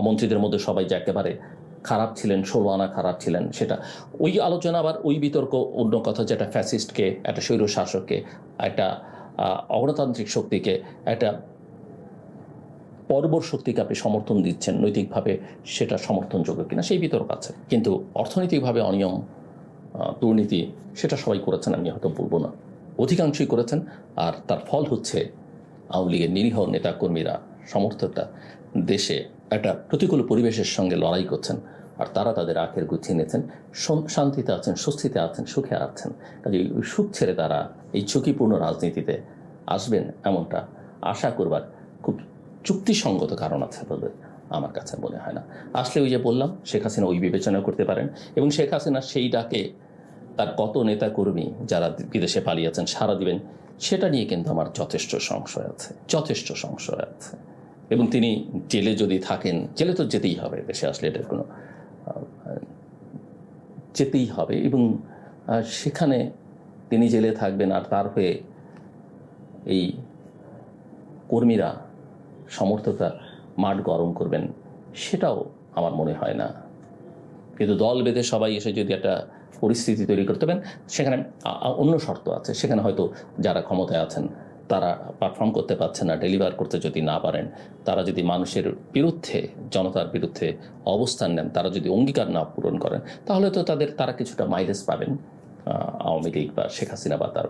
মন্ত্রীদের মধ্যে সবাই যে একেবারে খারাপ ছিলেন, 16 আনা খারাপ ছিলেন, সেটা ওই আলোচনা, আবার ওই বিতর্ক অন্য কথা, যেটা ফ্যাসিস্টকে, একটা স্বৈর শাসককে, একটা অগণতান্ত্রিক শক্তিকে, একটা বর্বর শক্তিকে আপনি সমর্থন দিচ্ছেন নৈতিকভাবে, সেটা সমর্থনযোগ্য কিনা সেই বিতর্ক আছে। কিন্তু অর্থনৈতিকভাবে অনিয়ম, দুর্নীতি, সেটা সবাই করেছেন, আমি হয়তো বলবো না, অধিকাংশই করেছেন। আর তার ফল হচ্ছে আওয়ামী লীগের নিরীহ নেতাকর্মীরা, সমর্থকরা দেশে একটা প্রতিকূল পরিবেশের সঙ্গে লড়াই করছেন, আর তারা তাদের আখের গুছিয়ে নিয়েছেন, শান্তিতে আছেন, স্বস্তিতে আছেন, সুখে আছেন। কাজে ওই সুখ ছেড়ে তারা এই ঝুঁকিপূর্ণ রাজনীতিতে আসবেন এমনটা আশা করবার খুব যুক্তিসঙ্গত কারণ আছে বলে আমার কাছে মনে হয় না। আসলে ওই যে বললাম, শেখ হাসিনা ওই বিবেচনা করতে পারেন, এবং শেখ হাসিনা সেই ডাকে তার কত নেতাকর্মী যারা বিদেশে পালিয়েছেন সাড়া দিবেন, সেটা নিয়ে কিন্তু আমার যথেষ্ট সংশয় আছে। এবং তিনি জেলে যদি থাকেন, জেলে তো যেতেই হবে, দেশে আসলে এটার কোনো যেতেই হবে, এবং সেখানে তিনি জেলে থাকবেন, আর তার হয়ে এই কর্মীরা, সমর্থকরা মাঠ গরম করবেন, সেটাও আমার মনে হয় না। কিন্তু দল বেঁধে সবাই এসে যদি একটা পরিস্থিতি তৈরি করতে পারেন, সেখানে অন্য শর্ত আছে। সেখানে হয়তো যারা ক্ষমতায় আছেন তারা পারফর্ম করতে পারছে না, ডেলিভার করতে যদি না পারেন, তারা যদি মানুষের বিরুদ্ধে, জনতার বিরুদ্ধে অবস্থান নেন, তারা যদি অঙ্গীকার না পূরণ করেন, তাহলে তো তারা কিছুটা মাইলেজ পাবেন, আওয়ামী লীগ বা শেখ হাসিনা বা তার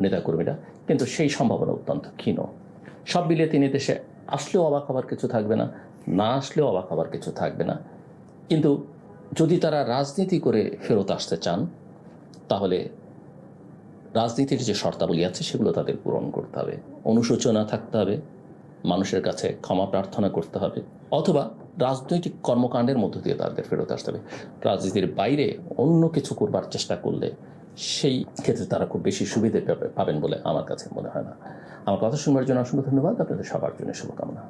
নেতাকর্মীরা। কিন্তু সেই সম্ভাবনা অত্যন্ত ক্ষীণ। সব মিলিয়ে তিনি দেশে আসলেও অবাক হবার কিছু থাকবে না, না আসলেও অবাক হবার কিছু থাকবে না। কিন্তু যদি তারা রাজনীতি করে ফেরত আসতে চান, তাহলে রাজনীতির যে শর্তাবলী আছে সেগুলো তাদের পূরণ করতে হবে, অনুশোচনা থাকতে হবে, মানুষের কাছে ক্ষমা প্রার্থনা করতে হবে, অথবা রাজনৈতিক কর্মকাণ্ডের মধ্য দিয়ে তাদের ফেরত আসতে হবে। রাজনীতির বাইরে অন্য কিছু করবার চেষ্টা করলে সেই ক্ষেত্রে তারা খুব বেশি সুবিধে পাবেন বলে আমার কাছে মনে হয় না। আমার কথা শুনবার জন্য অসংখ্য ধন্যবাদ। আপনাদের সবার জন্য শুভকামনা।